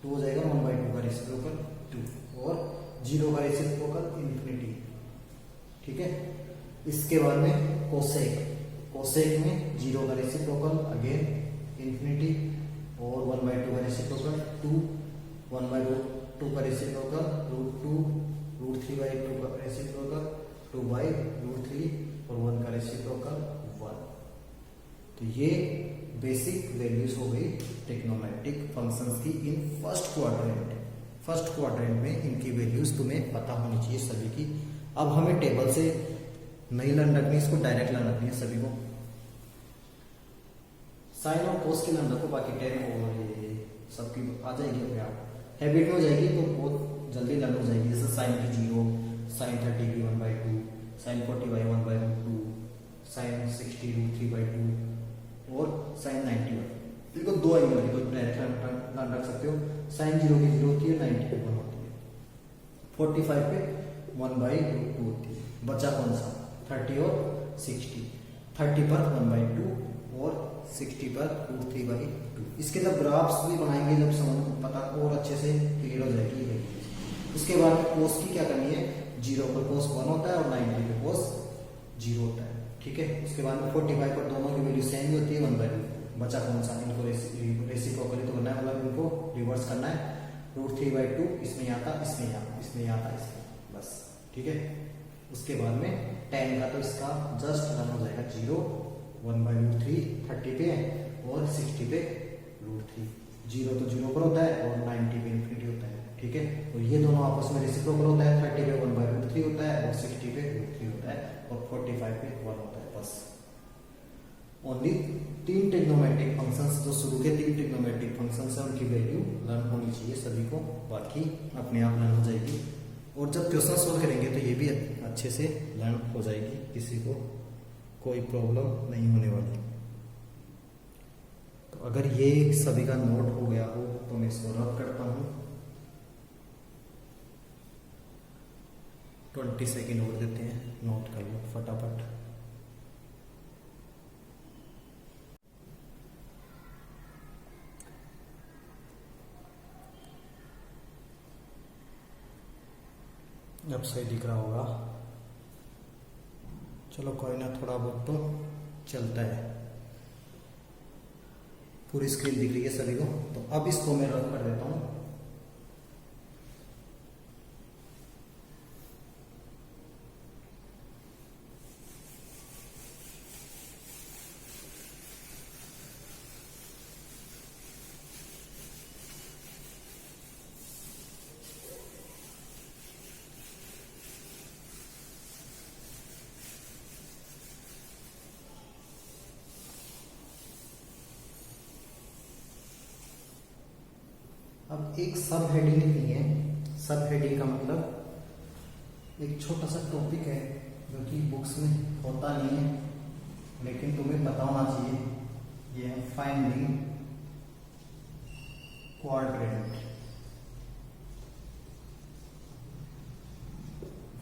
[SPEAKER 1] हो जाएगा 1/2 का रेसिप्रोकल 2 और 0 का रेसिप्रोकल इन्फिनिटी। ठीक है, इसके बाद में कोसेक में 0 का रेसिप्रोकल अगेन इन्फिनिटी और 1/2 का रेसिप्रोकल 2, 1/2 का रेसिप्रोकल √2, √3/2 का रेसिप्रोकल 2/√3 और 1 का रेसिप्रोकल 1। तो ये बेसिक वैल्यूज हो गई ट्रिग्नोमेट्रिक फंक्शंस की इन फर्स्ट क्वाड्रेंट में इनकी वैल्यूज तुम्हें पता होनी चाहिए सभी की। अब हमें टेबल से नहीं लर्न रखनी, इसको डायरेक्ट लर्न रखनी है सभी को। साइन और कोस की लर्न रखो, बाकी टेन और ये सबकी आ जाएगी अपने आप, हैबिट में हो जाएगी तो बहुत जल्दी लर्न हो जाएगी। जैसे साइन की 0, साइन 30 की 1/2, साइन 40 बाई 1/2, साइन 60 √3/2 और साइन 90। देखो दो एंगल की तो डायरेक्ट लर्न रख सकते हो। साइन 0 की 0 होती है, 90 पे 1 होती है, 45 पे 1/2 होती है। बचा कौन सा? 30 और 60। 30 पर 1/2 और 60 पर √3/2। इसके जब ग्राफ्स भी बनाएंगे, जब समझ पता और अच्छे से क्लियर हो जाएगी। इसके बाद कोस की क्या करनी है? 0 पर कोस 1 होता है और 90 पे कोस 0 होता है। ठीक है, उसके बाद में 45 पर दोनों की वैल्यू सेम ही होती है, 1/2। बचा कौन सा? इनको रेसिप्रोकली तो करना है, मतलब इनको रिवर्स करना है। √3/2 इसमें आता, इसमें आता, इसमें आता, इसमें, बस। ठीक है, उसके बाद में tan का तो इसका जस्ट रन हो जाएगा 0, 1/√3 30 पे और 60 पे √3। 0 तो 0 पर होता है और 90 पे इन्फिनिटी होता है। ठीक है, तो ये दोनों आपस में रेसिप्रोकल होता है। 30 पे 1/√3 होता है और 60 पे √3 होता है और 45 पे 1 होता है, बस। ओनली 3 ट्रिग्नोमेट्रिक फंक्शंस, जो शुरू के 3 ट्रिग्नोमेट्रिक फंक्शंस हैं, उनकी वैल्यू लर्न होनी चाहिए सभी को, बाकी अपने आप लर्न हो जाएगी। और जब क्वेश्चन सोल्व करेंगे तो ये भी अच्छे से लर्न हो जाएगी, किसी को कोई प्रॉब्लम नहीं होने वाली। तो अगर ये सभी का नोट हो गया हो तो मैं इसको रब करता हूँ। 20 सेकेंड और देते हैं, नोट कर लो फटाफट। अब सही दिख रहा होगा, चलो कोई ना, थोड़ा बहुत तो चलता है। पूरी स्क्रीन दिख रही है सभी को, तो अब इसको मैं रन कर देता हूँ। अब एक सब हेडिंग लिखनी है। सब हेडिंग का मतलब एक छोटा सा टॉपिक है जो कि बुक्स में होता नहीं है, लेकिन तुम्हें पता होना चाहिए। ये है फाइंडिंग क्वाड्रेंट।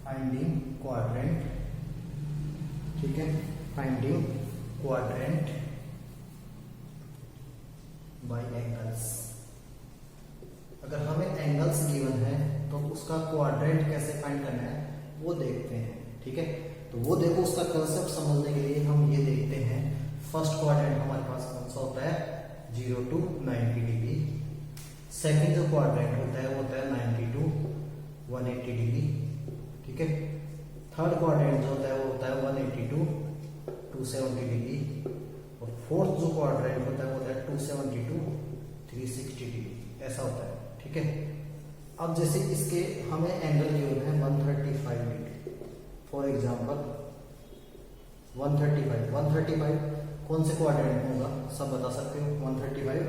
[SPEAKER 1] फाइंडिंग क्वाड्रेंट, ठीक है, फाइंडिंग क्वाड्रेंट बाय एंगल्स। अगर हमें एंगल्स गिवन है तो उसका क्वाड्रेंट कैसे फाइंड करना है वो देखते हैं। ठीक है, तो वो देखो, उसका कंसेप्ट समझने के लिए हम ये देखते हैं। फर्स्ट क्वाड्रेंट हमारे पास कौन सा होता है? 0 to 90 डिग्री। सेकंड जो क्वाड्रेंट होता है वो होता है 90 to 180 डिग्री। ठीक है, थर्ड क्वाड्रेंट जो होता है वो होता है 180 to 270 डिग्री। और फोर्थ जो क्वाड्रेंट होता है वो होता है 270 to 360 डिग्री, ऐसा होता है। ठीक है, अब जैसे इसके हमें एंगल गिवन है 135 डिग्री, फॉर एग्जांपल 135 कौन से क्वाड्रेंट में होगा? सब बता सकते हो। 135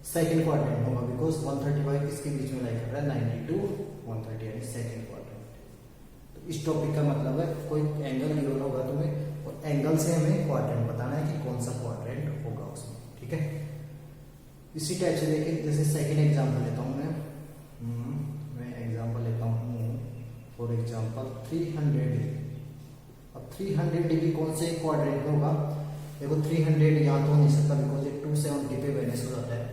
[SPEAKER 1] सेकंड क्वाड्रेंट होगा, बिकॉज 135 इसके बीच में लाइक कर रहा है 90 to 130, यानी सेकंड क्वाड्रेंट। तो इस टॉपिक का मतलब है कोई एंगल गिवन होगा तुम्हें, और एंगल से हमें क्वाड्रेंट बताना है कि कौन सा क्वाड्रेंट होगा उसमें। ठीक है, इसी टाइप से देखिए, जैसे सेकंड एग्जांपल लेता हूं मैं एग्जांपल लेता हूं फॉर एग्जांपल 300 डिग्री। 300 डिग्री कौन से क्वाड्रेंट में होगा? देखो 300 यहाँ तो हो नहीं सकता बिकॉज ये 270 पे वेनिस हो जाता है,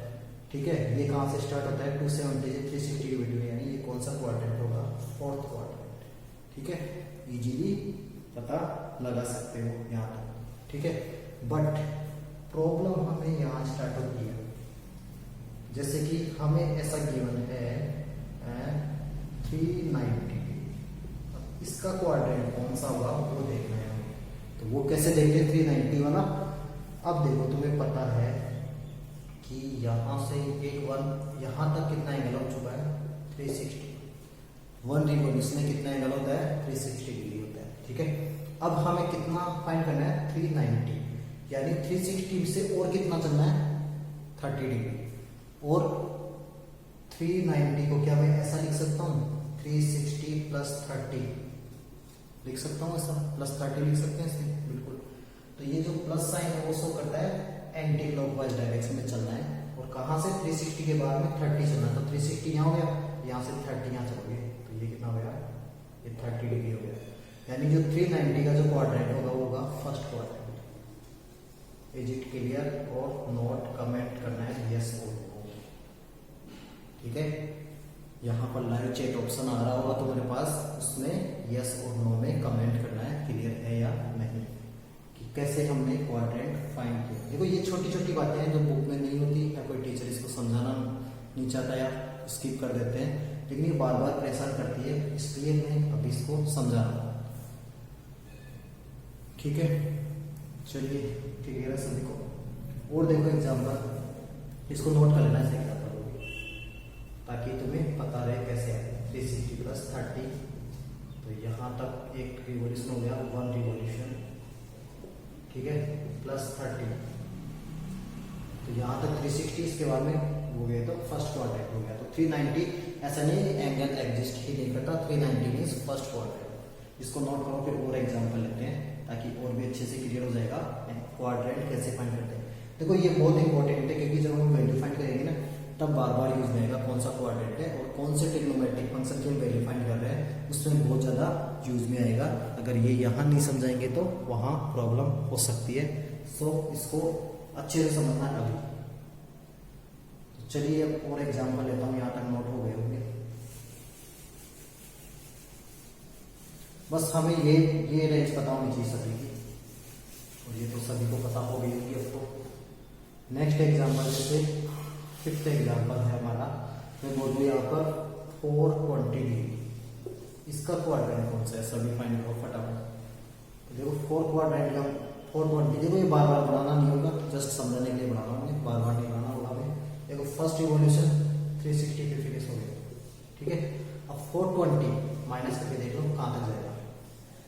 [SPEAKER 1] ठीक है। ये कहाँ से स्टार्ट होता है? 270 से 360 के बिटवीन, यानी ये कौन सा क्वाड्रेंट होगा? फोर्थ क्वाड्रेंट, ठीक है। इजीली पता लगा सकते हो यहाँ तक, ठीक है। बट प्रॉब्लम हमें यहाँ स्टार्ट होती है, जैसे कि हमें ऐसा गिवन है 390, इसका क्वाड्रेंट कौन सा होगा वो देखना है हमें। तो वो कैसे देखते हैं 390 वाला? अब देखो तुम्हें पता है कि यहाँ से एक वन यहाँ तक कितना एंगल हो चुका है? 360। वन रिवॉल्यूशन में कितना एंगल होता है? 360 डिग्री होता है, ठीक है। अब हमें कितना फाइंड करना है? 390, यानी 360 से और कितना चलना है? 30 डिग्री। और 390 को क्या मैं ऐसा लिख सकता हूँ? 360 प्लस 30 लिख सकता हूँ, ऐसा प्लस 30 लिख सकते हैं इसमें, बिल्कुल। तो ये जो प्लस साइन है वो शो करता है एंटी क्लॉकवाइज डायरेक्शन में चलना है, और कहाँ से? 360 के बाद में 30 चलना है। तो 360 यहाँ हो गया, यहाँ से 30 यहाँ चलोगे तो ये कितना हो गया? ये 30 डिग्री हो गया। यानी जो 390 का जो क्वाड्रेंट होगा वो होगा first quadrant. Is it clear और नॉट? कमेंट करना है यस और नो, ठीक है। यहाँ पर लाइव चैट ऑप्शन आ रहा होगा तुम्हारे पास, उसमें यस और नो में कमेंट करना है क्लियर है या नहीं, कि कैसे हमने क्वाड्रेंट फाइंड किया। देखो ये छोटी छोटी बातें हैं जो बुक में नहीं होती, या कोई टीचर इसको समझाना नहीं चाहता या स्किप कर देते हैं, लेकिन ये बार बार परेशान करती है, इसलिए मैं अभी इसको समझा रहा हूँ, ठीक है। चलिए क्लियर है सभी को। और देखो एग्जाम्पल, इसको नोट कर लेना है ताकि तुम्हें पता रहे कैसे है। 360 प्लस 30, तो यहाँ तक एक रिवॉल्यूशन हो गया, वन रिवॉल्यूशन, ठीक है, प्लस 30, तो यहाँ तक 360, इसके बाद में हो गया तो फर्स्ट क्वाड्रेंट हो गया। तो 390 ऐसा नहीं एंगल एग्जिस्ट ही नहीं करता, 390 मीन्स फर्स्ट क्वाड्रेंट। इसको नोट करो, फिर और एग्जाम्पल लेते हैं ताकि और भी अच्छे से क्लियर हो जाएगा क्वाड्रेंट कैसे फाइंड करते हैं। देखो ये बहुत इंपॉर्टेंट है, क्योंकि जब हम वैल्यू फाइंड करेंगे ना तब बार बार यूज में आएगा कौन सा क्वाड्रेंट है और कौन से ट्रिग्नोमेट्रिक फंक्शन की हम वैल्यू फाइंड कर रहे हैं, उसमें बहुत ज्यादा यूज में आएगा। अगर ये यहाँ नहीं समझाएंगे तो वहां प्रॉब्लम हो सकती है, सो इसको अच्छे से समझना है अभी। तो चलिए अब और एग्जाम्पल लेता हूँ, यहाँ तक नोट हो गए होंगे। बस हमें ये रेंज पता होनी चाहिए सभी की, और ये तो सभी को पता हो गई होगी अब तो। नेक्स्ट एग्जाम्पल जैसे फिफ्थ एग्जाम्पल है हमारा, मैं बोल दूँ यहाँ पर 420 डिग्री, इसका क्वाड्रेंट कौन सा है? सभी फाइंड करो फटाफट। तो देखो 4 क्वाड्रेंट का 420, देखो ये बार बार बनाना नहीं होगा, जस्ट समझने के लिए बनाना होगा, बार बार नहीं बनाना होगा हमें। देखो फर्स्ट रिवॉल्यूशन 360 पे फिनिश हो गया, ठीक है। अब 420 माइनस करके देख लो कहाँ तक जाएगा?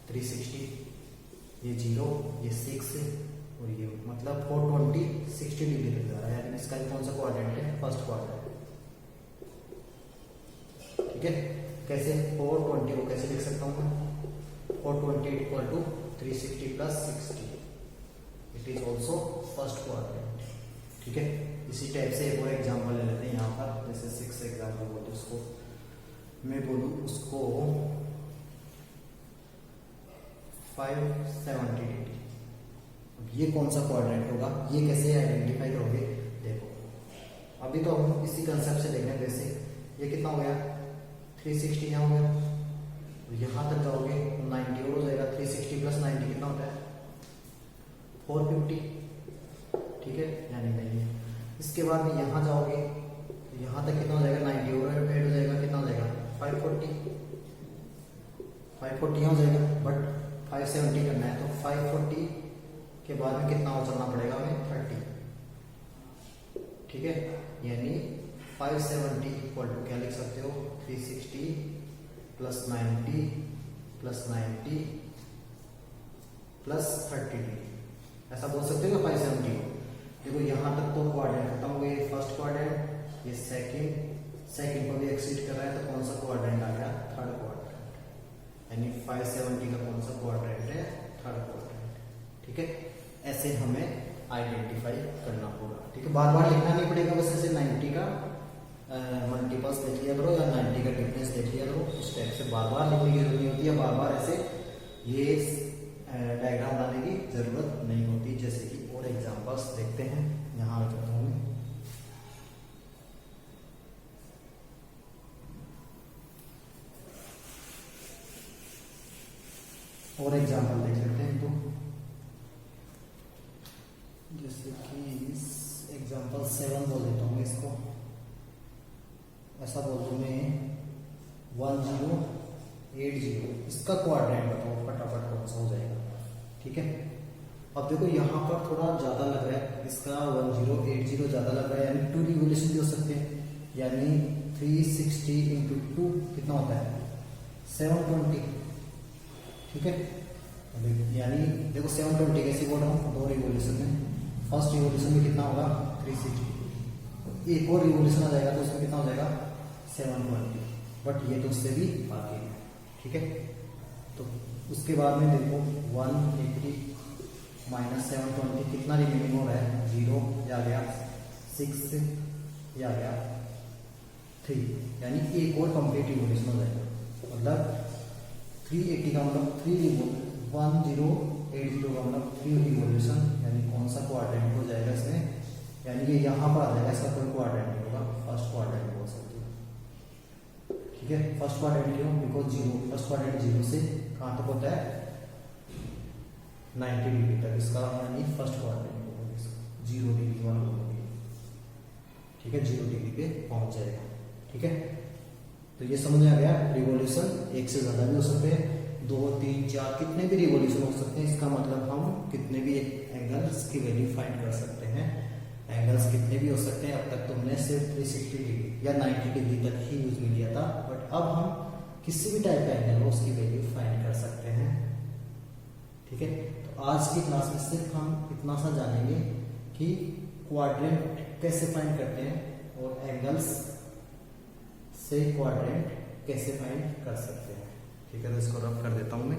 [SPEAKER 1] 360, ये 0, ये 6 और ये मतलब 420 60 डिग्री तक जा रहा है, यानी इसका कौन सा क्वाड्रेंट है? फर्स्ट क्वाड्रेंट, ठीक है। कैसे? 420 को कैसे लिख सकता हूँ मैं? 420 equal to 360 plus 60, it is also first quadrant, ठीक है। इसी टाइप से एक और एग्जाम्पल ले लेते हैं यहाँ पर, जैसे 6 एग्जाम्पल बोलते उसको मैं बोलूँ उसको 570 डिग्री। ये कौन सा क्वाड्रेंट होगा? ये कैसे आइडेंटिफाई करोगे? देखो अभी तो हम इसी कंसेप्ट से देख रहे हैं। जैसे ये कितना हो गया? 360 यहाँ हो गया, तो यहाँ तक जाओगे 90 और हो जाएगा। 360 प्लस 90 कितना होता है? 450, ठीक है, यानी नहीं है। इसके बाद में यहाँ जाओगे तो यहाँ तक कितना हो जाएगा? 90 और ऐड हो जाएगा, कितना हो जाएगा? 540 यहाँ हो जाएगा, बट 570 करना है तो 540 के बाद में कितना और चलना पड़ेगा हमें? 30, ठीक है। यानी 570 इक्वल टू क्या लिख सकते हो? 360 प्लस 90 प्लस 90 प्लस 30 डिग्री, ऐसा बोल सकते हो 570 को। देखो यहाँ तक तो क्वाड्रेंट खत्म हो गए, फर्स्ट क्वाड्रेंट, ये सेकंड को भी एक्सीड कर रहा है, तो कौन सा क्वाड्रेंट आ गया? थर्ड क्वाड्रेंट, यानी 570 का कौन सा क्वाड्रेंट है? थर्ड क्वाड्रेंट, ठीक है। ऐसे हमें आइडेंटिफाई करना होगा, ठीक है। बार बार लिखना नहीं पड़ेगा, बस ऐसे 90 का मल्टीपल्स देख लिया करो या 90 का डिफरेंस देख लिया करो, इस टाइप से बार बार लिखने की जरूरत नहीं होती है। बार बार ऐसे ये डायग्राम बनाने की जरूरत नहीं होती। जैसे कि और एग्जांपल्स देखते हैं, यहाँ आ जाता हूँ मैं। और एग्जांपल देख लेते हैं तो, जैसे कि एग्जांपल 7 बोल देता हूँ इसको। ऐसा बोल दूँ मैं 1080, इसका क्वाड्रेंट बताओ फटाफट कौन सा हो जाएगा। ठीक है, अब देखो यहाँ पर थोड़ा ज़्यादा लग रहा है, इसका 1080 ज़्यादा लग रहा है, यानी 2 रिवोल्यूशन भी हो सकते हैं। यानी 360 इंटू 2 कितना होता है 720। ठीक है, यानी देखो 720 कैसे बोल रहा हूँ, 2 रिवोल्यूशन में। फर्स्ट रिवोल्यूशन में कितना होगा 360, एक और रिवोल्यूशन आ जाएगा तो उसमें कितना हो जाएगा 720, बट ये तो उससे भी आगे है। ठीक है, तो उसके बाद में देखो 180 माइनस 720 कितना रिमेनिंग हो रहा है, 0 आ गया, 6 आ गया, 3, यानी एक और कंप्लीट रिवोल्यूशन हो जाएगा। मतलब 380 का मतलब 1080 का मतलब 3 रिवोल्यूशन, यानी कौन सा क्वाड्रेंट हो जाएगा इसमें, यानी ये यहाँ पर आ जाएगा, इसका कोई क्वाड्रेंट नहीं होगा, फर्स्ट क्वाड्रेंट बोल सकते हो। ठीक है, फर्स्ट क्वाड्रेंट क्यों, बिकॉज 0, फर्स्ट क्वाड्रेंट 0 से कहाँ तक होता है 90 डिग्री तक, इसका यानी फर्स्ट क्वाड्रेंट होगा, 0 डिग्री वाला होगा। ठीक है, 0 डिग्री पे पहुंच जाएगा। ठीक है, तो ये समझ में आ गया, रिवोल्यूशन एक से ज्यादा भी हो सकते हैं, 2, 3, 4 कितने भी रिवोल्यूशन हो सकते हैं। इसका मतलब हम कितने भी एंगल्स की वैल्यू फाइंड कर सकते हैं। एंगल्स कितने भी हो सकते हैं, अब तक तुमने सिर्फ 360 डिग्री या 90 डिग्री तक ही यूज में लिया था, बट अब हम किसी भी टाइप का एंगल हो उसकी वैल्यू फाइंड कर सकते हैं। ठीक है, तो आज की क्लास में सिर्फ हम इतना सा जानेंगे कि क्वाड्रेंट कैसे फाइंड करते हैं और एंगल्स से क्वाड्रेंट कैसे फाइंड कर सकते हैं। ठीक है, तो इसको रब कर देता हूं मैं।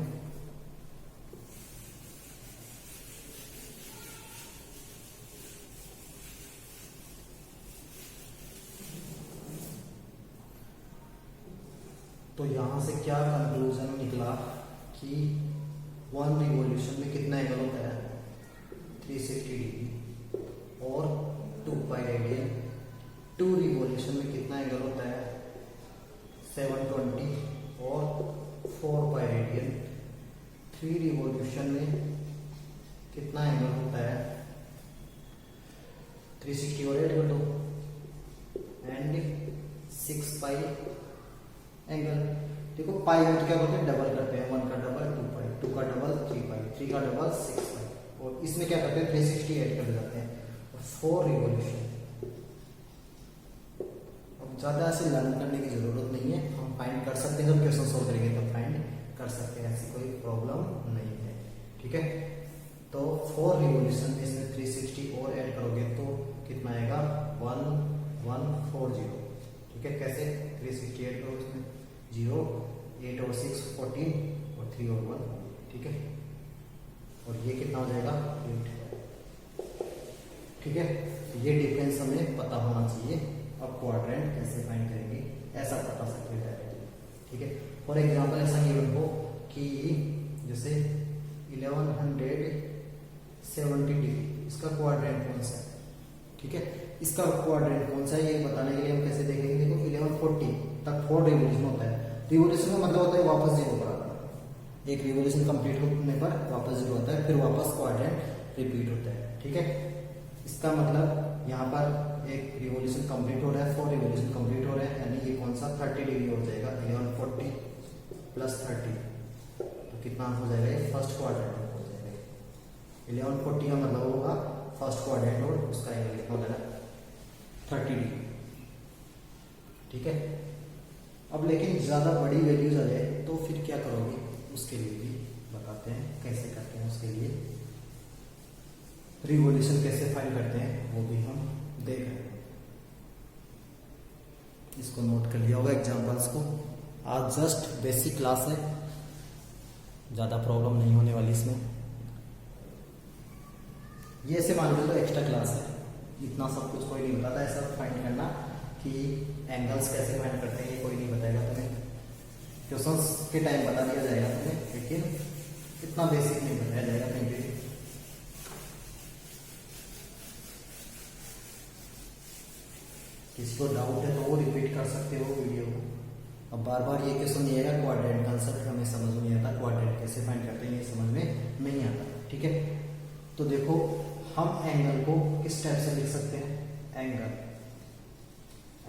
[SPEAKER 1] तो यहां से क्या कंक्लूजन निकला कि 1 रिवोल्यूशन में कितना एंगल होता है 360 डिग्री, और 2 पाई रेडियन। 2 रिवोल्यूशन में कितना एंगल होता है 720 और 4 पाई रेडियन। 3 रिवोल्यूशन में कितना एंगल होता है 360 और 8 कर दो, एंड 6 पाई एंगल। देखो पाई में तो क्या करते हैं, डबल करते हैं, 1 का डबल 2 पाई, 2 का डबल 3 पाई, 3 का डबल 6 पाई, और इसमें क्या करते हैं 360 ऐड कर जाते हैं, और 4 रिवोल्यूशन। अब ज्यादा ऐसे लर्न करने की जरूरत नहीं है, हम फाइंड कर सकते हैं, जब क्वेश्चन सोल्व करेंगे तो फाइंड कर सकते हैं, ऐसी कोई प्रॉब्लम नहीं है। ठीक है, तो 4 रिवोल्यूशन में इसमें 360 और ऐड करोगे तो कितना आएगा 1140। ठीक है, कैसे 360 ऐड करो इसमें 0, 8 और 6 14 और 3 और 1। ठीक है, और ये कितना हो जाएगा 8। ठीक है, तो ये डिफरेंस हमें पता होना चाहिए। अब क्वाड्रेंट कैसे फाइंड करेंगे ऐसा बता सकते हैं डायरेक्टली। ठीक है, फॉर एग्जांपल ऐसा गिवन हो कि जैसे 1170 डिग्री, इसका क्वाड्रेंट कौन सा है। ठीक है, इसका क्वाड्रेंट कौन सा है ये बताने के लिए हम कैसे देखेंगे। देखो 1140 तक 4 रिवोल्यूशन होता है। रिवोल्यूशन का मतलब होता है वापस 0 पर आना, एक रिवोल्यूशन कंप्लीट होने पर वापस 0 होता है, फिर वापस क्वाड्रेंट रिपीट होता है। ठीक है, इसका मतलब यहाँ पर एक रिवोल्यूशन कंप्लीट हो रहा है, 4 रिवोल्यूशन कंप्लीट हो रहे हैं, यानी ये कौन सा 30 डिग्री हो जाएगा, 1140 प्लस 30, तो कितना हो जाएगा ये फर्स्ट क्वाड्रेंट हो जाएगा। 1140 का मतलब होगा फर्स्ट क्वाड्रेंट और उसका एंगल कितना हो जाएगा 30 डिग्री। ठीक है, अब लेकिन ज्यादा बड़ी वैल्यूज आ जाए तो फिर क्या करोगे, उसके लिए भी बताते हैं कैसे करते हैं। उसके लिए रिवोल्यूशन कैसे फाइंड करते हैं वो भी हम देख रहे हैं। इसको नोट कर लिया होगा एग्जांपल्स को। आज जस्ट बेसिक क्लास है, ज्यादा प्रॉब्लम नहीं होने वाली इसमें। ये ऐसे मान लो तो एक्स्ट्रा क्लास है, इतना सब कुछ कोई नहीं बताता है। सब फाइंड करना कि एंगल्स कैसे फाइंड करते हैं ये कोई नहीं बताएगा तुम्हें, क्वेश्चंस के टाइम बता दिया जाएगा तुम्हें, लेकिन कितना बेसिक नहीं बताया जाएगा कहीं पे। किसी को डाउट है तो वो रिपीट कर सकते हो वीडियो को। अब बार बार ये क्वेश्चन नहीं आएगा, क्वाड्रेंट कंसेप्ट हमें समझ में नहीं आता, क्वाड्रेंट कैसे फाइंड करते हैं ये समझ में नहीं आता। ठीक है, तो देखो हम एंगल को किस टाइप से लिख सकते हैं।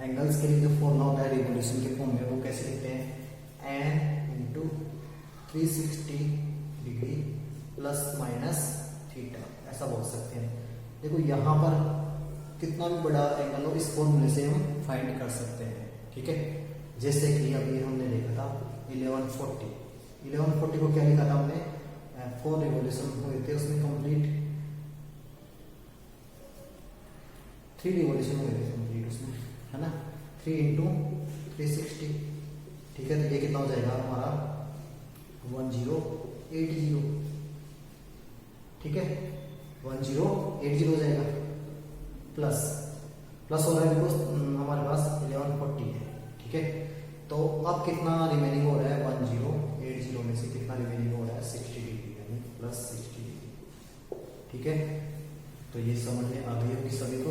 [SPEAKER 1] एंगल्स के लिए जो फॉर्मूला होता है रिवोल्यूशन के फॉर्म में, वो कैसे लिखते हैं, n into 360 degree plus minus theta, ऐसा बोल सकते हैं। देखो यहाँ पर कितना भी बड़ा एंगल हो इस फॉर्मूले से हम फाइंड कर सकते हैं। ठीक है, जैसे कि अभी हमने देखा था 1140 को क्या लिखा था हमने, 4 रिवोल्यूशन हुए थे उसमें कंप्लीट, 3 रिवोल्यूशन हुए थे कंप्लीट उसमें, है ना, 3 इंटू 360। ठीक है, तो ये कितना हो जाएगा हमारा 1080। ठीक है, 1080 हो जाएगा, प्लस हो रहा है बिकॉज हमारे पास 1140 है। ठीक है, तो अब कितना रिमेनिंग हो रहा है, 1080 में से कितना रिमेनिंग हो रहा है, 60 डिग्री, यानी प्लस 60 डिग्री। ठीक है, तो ये समझ में आ गई होगी सभी को।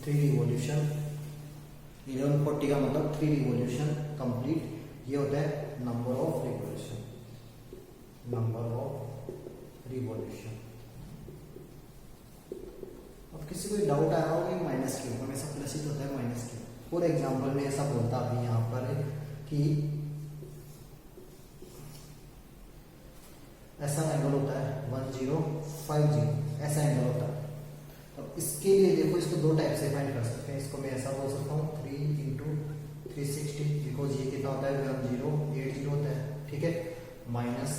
[SPEAKER 1] 3 रिवोल्यूशन, 1140 का मतलब 3 रिवोल्यूशन कंप्लीट, ये होता है नंबर ऑफ रिवोल्यूशन। अब किसी को डाउट आया होगा कि माइनस क्यों, हमेशा प्लस ही तो होता है, माइनस क्यों। फॉर एग्जाम्पल में ऐसा बोलता अभी यहाँ पर कि ऐसा एंगल होता है 1050, ऐसा एंगल होता है। तो इसके लिए देखो, इसको दो टाइप से फाइंड कर सकते हैं। इसको मैं ऐसा बोल सकता हूँ 3 इंटू 360, बिकॉज ये कितना होता है 1080 होता है। ठीक है, माइनस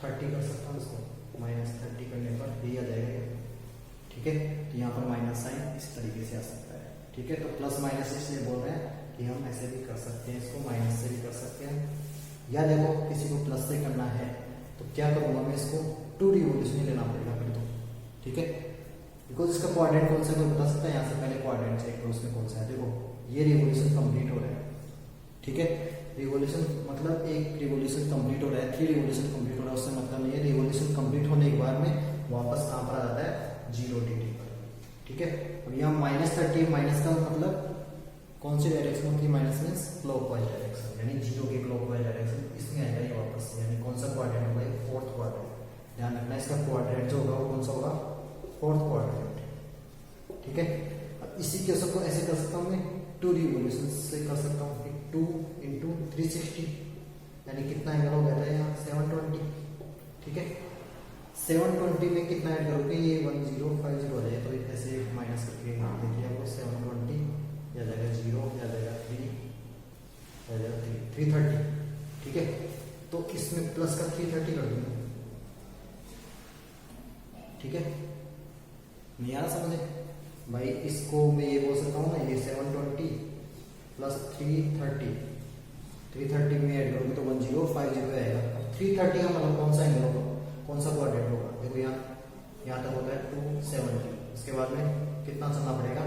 [SPEAKER 1] 30 कर सकता हूँ इसको, माइनस 30 करने पर ये आ जाएगा। ठीक है, तो यहाँ पर माइनस साइन इस तरीके से आ सकता है। ठीक है, तो प्लस माइनस इसलिए बोल रहे हैं कि हम ऐसे भी कर सकते हैं, इसको माइनस से भी कर सकते हैं, या देखो किसी को प्लस से करना है तो क्या करूंगा मैं, इसको 2 रिवोल्यूशन लेना पड़ेगा फिर तो। ठीक है, बिकॉज इसका क्वाड्रेंट कौन सा कोई बता सकता है, यहाँ से पहले क्वाड्रेंट चेक करो उसमें कौन सा है। देखो ये रिवोल्यूशन कंप्लीट हो रहा है। ठीक है, रिवोल्यूशन मतलब एक रिवोल्यूशन कंप्लीट हो रहा है, 3 रिवोल्यूशन कंप्लीट हो रहा है, उससे मतलब नहीं है। रिवोल्यूशन कंप्लीट होने के बाद में वापस कहाँ पर आ जाता है, 0 डिग्री पर। ठीक है, अब यहाँ -30, माइनस का मतलब कौन सी डायरेक्शन होती है, माइनस मीन्स क्लॉकवाइज डायरेक्शन, यानी 0 के क्लॉकवाइज डायरेक्शन, इसमें आ जाएगा वापस, यानी कौन सा क्वाड्रेंट होगा, 4th क्वाड्रेंट। ध्यान रखना इसका क्वाड्रेंट जो होगा वो कौन सा होगा, 4th क्वाड्रेंट। ठीक है, अब इसी क्वेश्चन को ऐसे कर सकता हूँ मैं, 2 रिवोल्यूशन से कर सकता हूँ, 2 इंटू 360, यानी कितना एंगल हो गया था यहाँ 720। ठीक है, 720 में कितना ऐड करोगे, ये 1050 हो जाएगा, तो ऐसे माइनस करके देखिए वो 720 या जाएगा 0 या जाएगा 3 या जाएगा 330। ठीक है, तो इसमें प्लस का 330 कर दूंगा। ठीक है, नहीं आ रहा समझे भाई, इसको मैं ये बोल सकता हूँ ना, ये 720 प्लस 330 में ऐड करोगे तो 1050 आएगा। अब 330 का मतलब कौन सा एंगल होगा, कौन सा क्वाड्रेंट होगा, देखो यहाँ तक होता है 270, इसके बाद में कितना चलना पड़ेगा,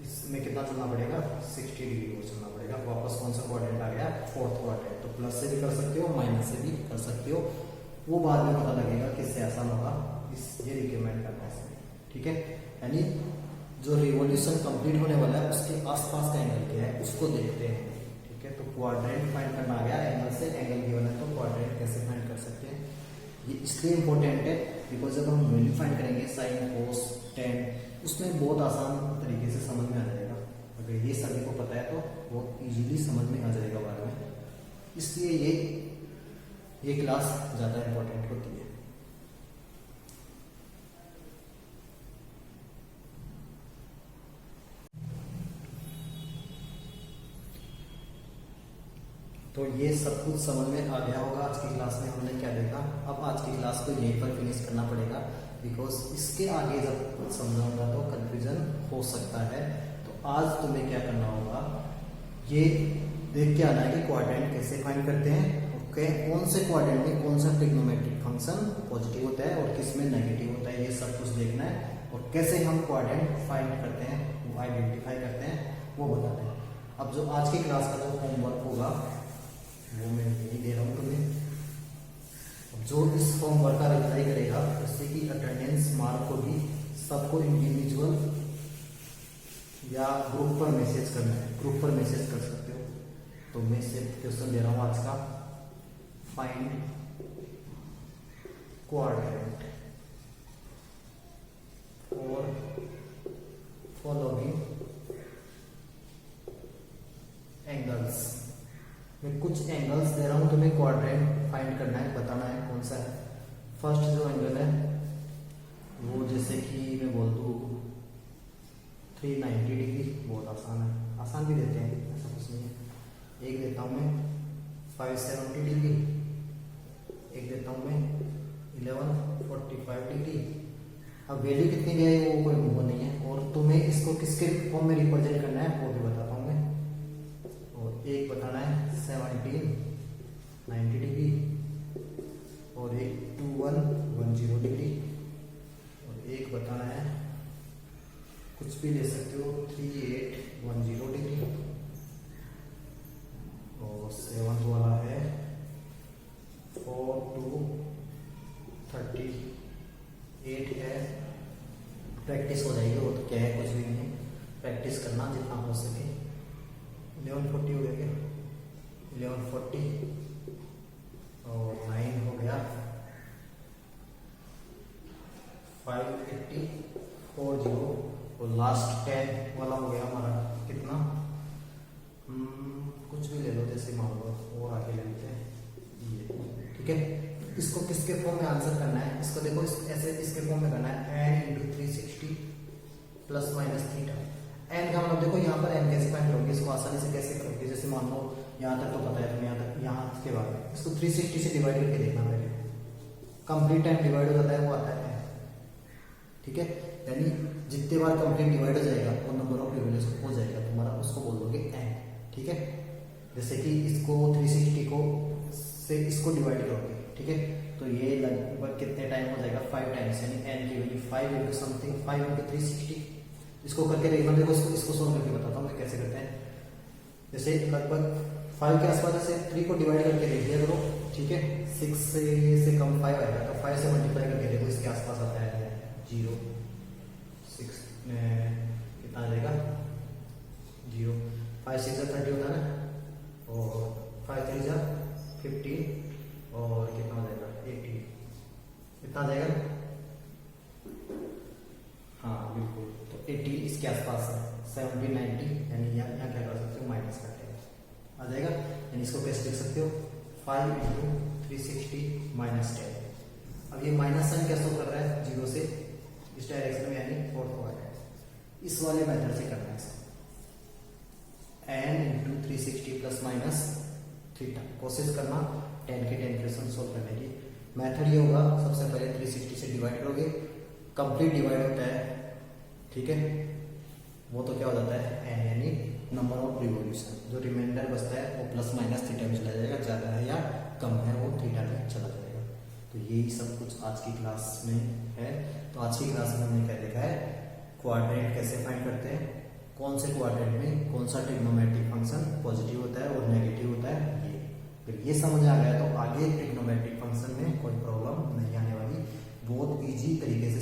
[SPEAKER 1] इसमें कितना चलना पड़ेगा, 60 डिग्री को चलना पड़ेगा। वापस कौन सा क्वाड्रेंट आ गया, 4th क्वाड्रेंट। तो प्लस से भी कर सकते हो, माइनस से भी कर सकते हो, वो बाद में पता लगेगा किससे आसान होगा, ये रिकमेंड करना है इसमें। ठीक है, यानी जो रिवोल्यूशन कंप्लीट होने वाला है उसके आसपास का एंगल क्या है उसको देखते हैं। ठीक है, तो क्वाड्रेंट फाइंड करना आ गया, एंगल से एंगल गिवन है तो क्वाड्रेंट कैसे फाइंड कर सकते हैं, ये इसलिए इंपॉर्टेंट है बिकॉज जब हम वैल्यू फाइंड करेंगे साइन कोस टेन, उसमें बहुत आसान तरीके से समझ में आ जाएगा। अगर ये सभी को पता है तो बहुत इजीली समझ में आ जाएगा बाद में, इसलिए ये क्लास ज़्यादा इंपॉर्टेंट होती है। तो ये सब कुछ समझ में आ गया होगा। आज की क्लास में हमने क्या देखा, अब आज की क्लास को यहीं पर फिनिश करना पड़ेगा बिकॉज इसके आगे जब समझाऊंगा तो कंफ्यूजन हो सकता है। तो आज तुम्हें क्या करना होगा, ये देख के आना है कि क्वाड्रेंट कैसे फाइंड करते हैं, ओके, कौन से क्वाड्रेंट में कौन सा ट्रिग्नोमेट्रिक फंक्शन पॉजिटिव होता है और किस में नेगेटिव होता है, ये सब कुछ देखना है। और कैसे हम क्वाड्रेंट फाइंड करते हैं, वो आइडेंटिफाई करते हैं, वो बताते हैं। अब जो आज की क्लास का जो होमवर्क होगा वो मैं नहीं दे रहा हूँ तुम्हें। जो इस होमवर्क का रिप्लाई करेगा उससे की अटेंडेंस मार्क होगी, सबको इंडिविजुअल या ग्रुप पर मैसेज करना है, ग्रुप पर मैसेज कर सकते हो। तो मैं सिर्फ क्वेश्चन दे रहा हूँ आज का, find quadrant for following angles. मैं कुछ एंगल्स दे रहा हूं, तुम्हें क्वाड्रेंट फाइंड करना है, बताना है कौन सा है। फर्स्ट जो एंगल है वो जैसे कि मैं बोल दूं 390 डिग्री, बहुत आसान है, आसान भी देते हैं ऐसा कुछ नहीं है। एक देता हूं मैं 570 डिग्री, एक देता हूं मैं 1145 डिग्री। अब वैल्यू कितनी भी है वो कोई वो नहीं है, और तुम्हें इसको किसके फॉर्म में रिप्रेजेंट करना है वो भी बताता हूँ मैं। और एक बताना है 1790 डिग्री, और एक 2110 डिग्री, और एक बताना है कुछ भी ले सकते हो 3810 डिग्री, और 7th वाला है 4238 है। प्रैक्टिस हो जाएगी, वो तो क्या है कुछ भी नहीं, प्रैक्टिस करना जितना हो सके। 1140 हो गया क्या, 1140 और 9 हो गया 5840, और लास्ट 10 वाला हो गया हमारा कितना, कुछ भी ले लो जैसे मान लो, और आगे ले लेते हैं ये, ठीक है। इसको किसके फॉर्म में आंसर करना है, इसको देखो ऐसे इसके फॉर्म में करना है n × 360 plus minus theta. N का मतलब देखो यहाँ पर एन कैसे फाइंड करोगे, इसको आसानी से कैसे करोगे, जैसे मान लो यहाँ तक तो पता है तुम्हें, यहाँ तक यहाँ के बाद इसको 360 से डिवाइड करके देखना पहले, कंप्लीट टाइम डिवाइड हो जाता है वो आता है, ठीक है। यानी जितने बार कंप्लीट डिवाइड हो जाएगा वो नंबर ऑफ रिवोल्यूशन हो जाएगा तुम्हारा, उसको बोल दोगे एन, ठीक है। जैसे कि इसको 360 को से इसको डिवाइड करोगे, ठीक है, तो ये लगभग कितने टाइम हो जाएगा 5 टाइम्स, यानी एन की वैल्यू 5 × समथिंग 5 × 360। इसको करके देखना, देखो इसको सोल्व करके बताता हूँ मैं कैसे करते हैं। जैसे लगभग 5 के आसपास जैसे 3 को डिवाइड करके देख लिया करो, ठीक है। 6 से कम 5 आएगा तो 5 से मल्टीप्लाई करके देखो, इसके आसपास आता है 0 6 कितना आ जाएगा 0, 5 6 30 होता है ना, और 5 3 15, और कितना हो जाएगा 80, कितना आ जाएगा, हाँ बिल्कुल, तो 80 इसके आसपास है, 70 90, यानी यहाँ क्या कर सकते हो माइनस करके आ जाएगा। यानी इसको कैसे लिख सकते हो 5 × 360 माइनस 10। अब ये माइनस साइन क्या शो कर रहा है 0 से इस डायरेक्शन में, यानी 4 को आ रहा है। इस वाले मेथड से करना है इसको, n × 360 प्लस माइनस थीटा। कोशिश करना 10 के 10 क्वेश्चन सोल्व करने की। मेथड ये होगा, सबसे पहले 360 से डिवाइड करोगे, कंप्लीट डिवाइड होता है, ठीक है, वो तो क्या हो जाता है n, यानी नंबर ऑफ रिवोल्यूशन। जो रिमाइंडर बचता है वो प्लस माइनस थीटा में चला जाएगा, ज़्यादा है या कम है वो थीटा में चला जाएगा। तो यही सब कुछ आज की क्लास में है। तो आज की क्लास में हमने क्या देखा है, क्वाड्रेंट कैसे फाइंड करते हैं, कौन से क्वाड्रेंट में कौन सा ट्रिग्नोमेट्रिक फंक्शन पॉजिटिव होता है और नेगेटिव होता है। फिर ये समझ आ गया तो आगे ट्रिग्नोमेट्रिक फंक्शन में कोई प्रॉब्लम नहीं आने वाली, बहुत इजी तरीके से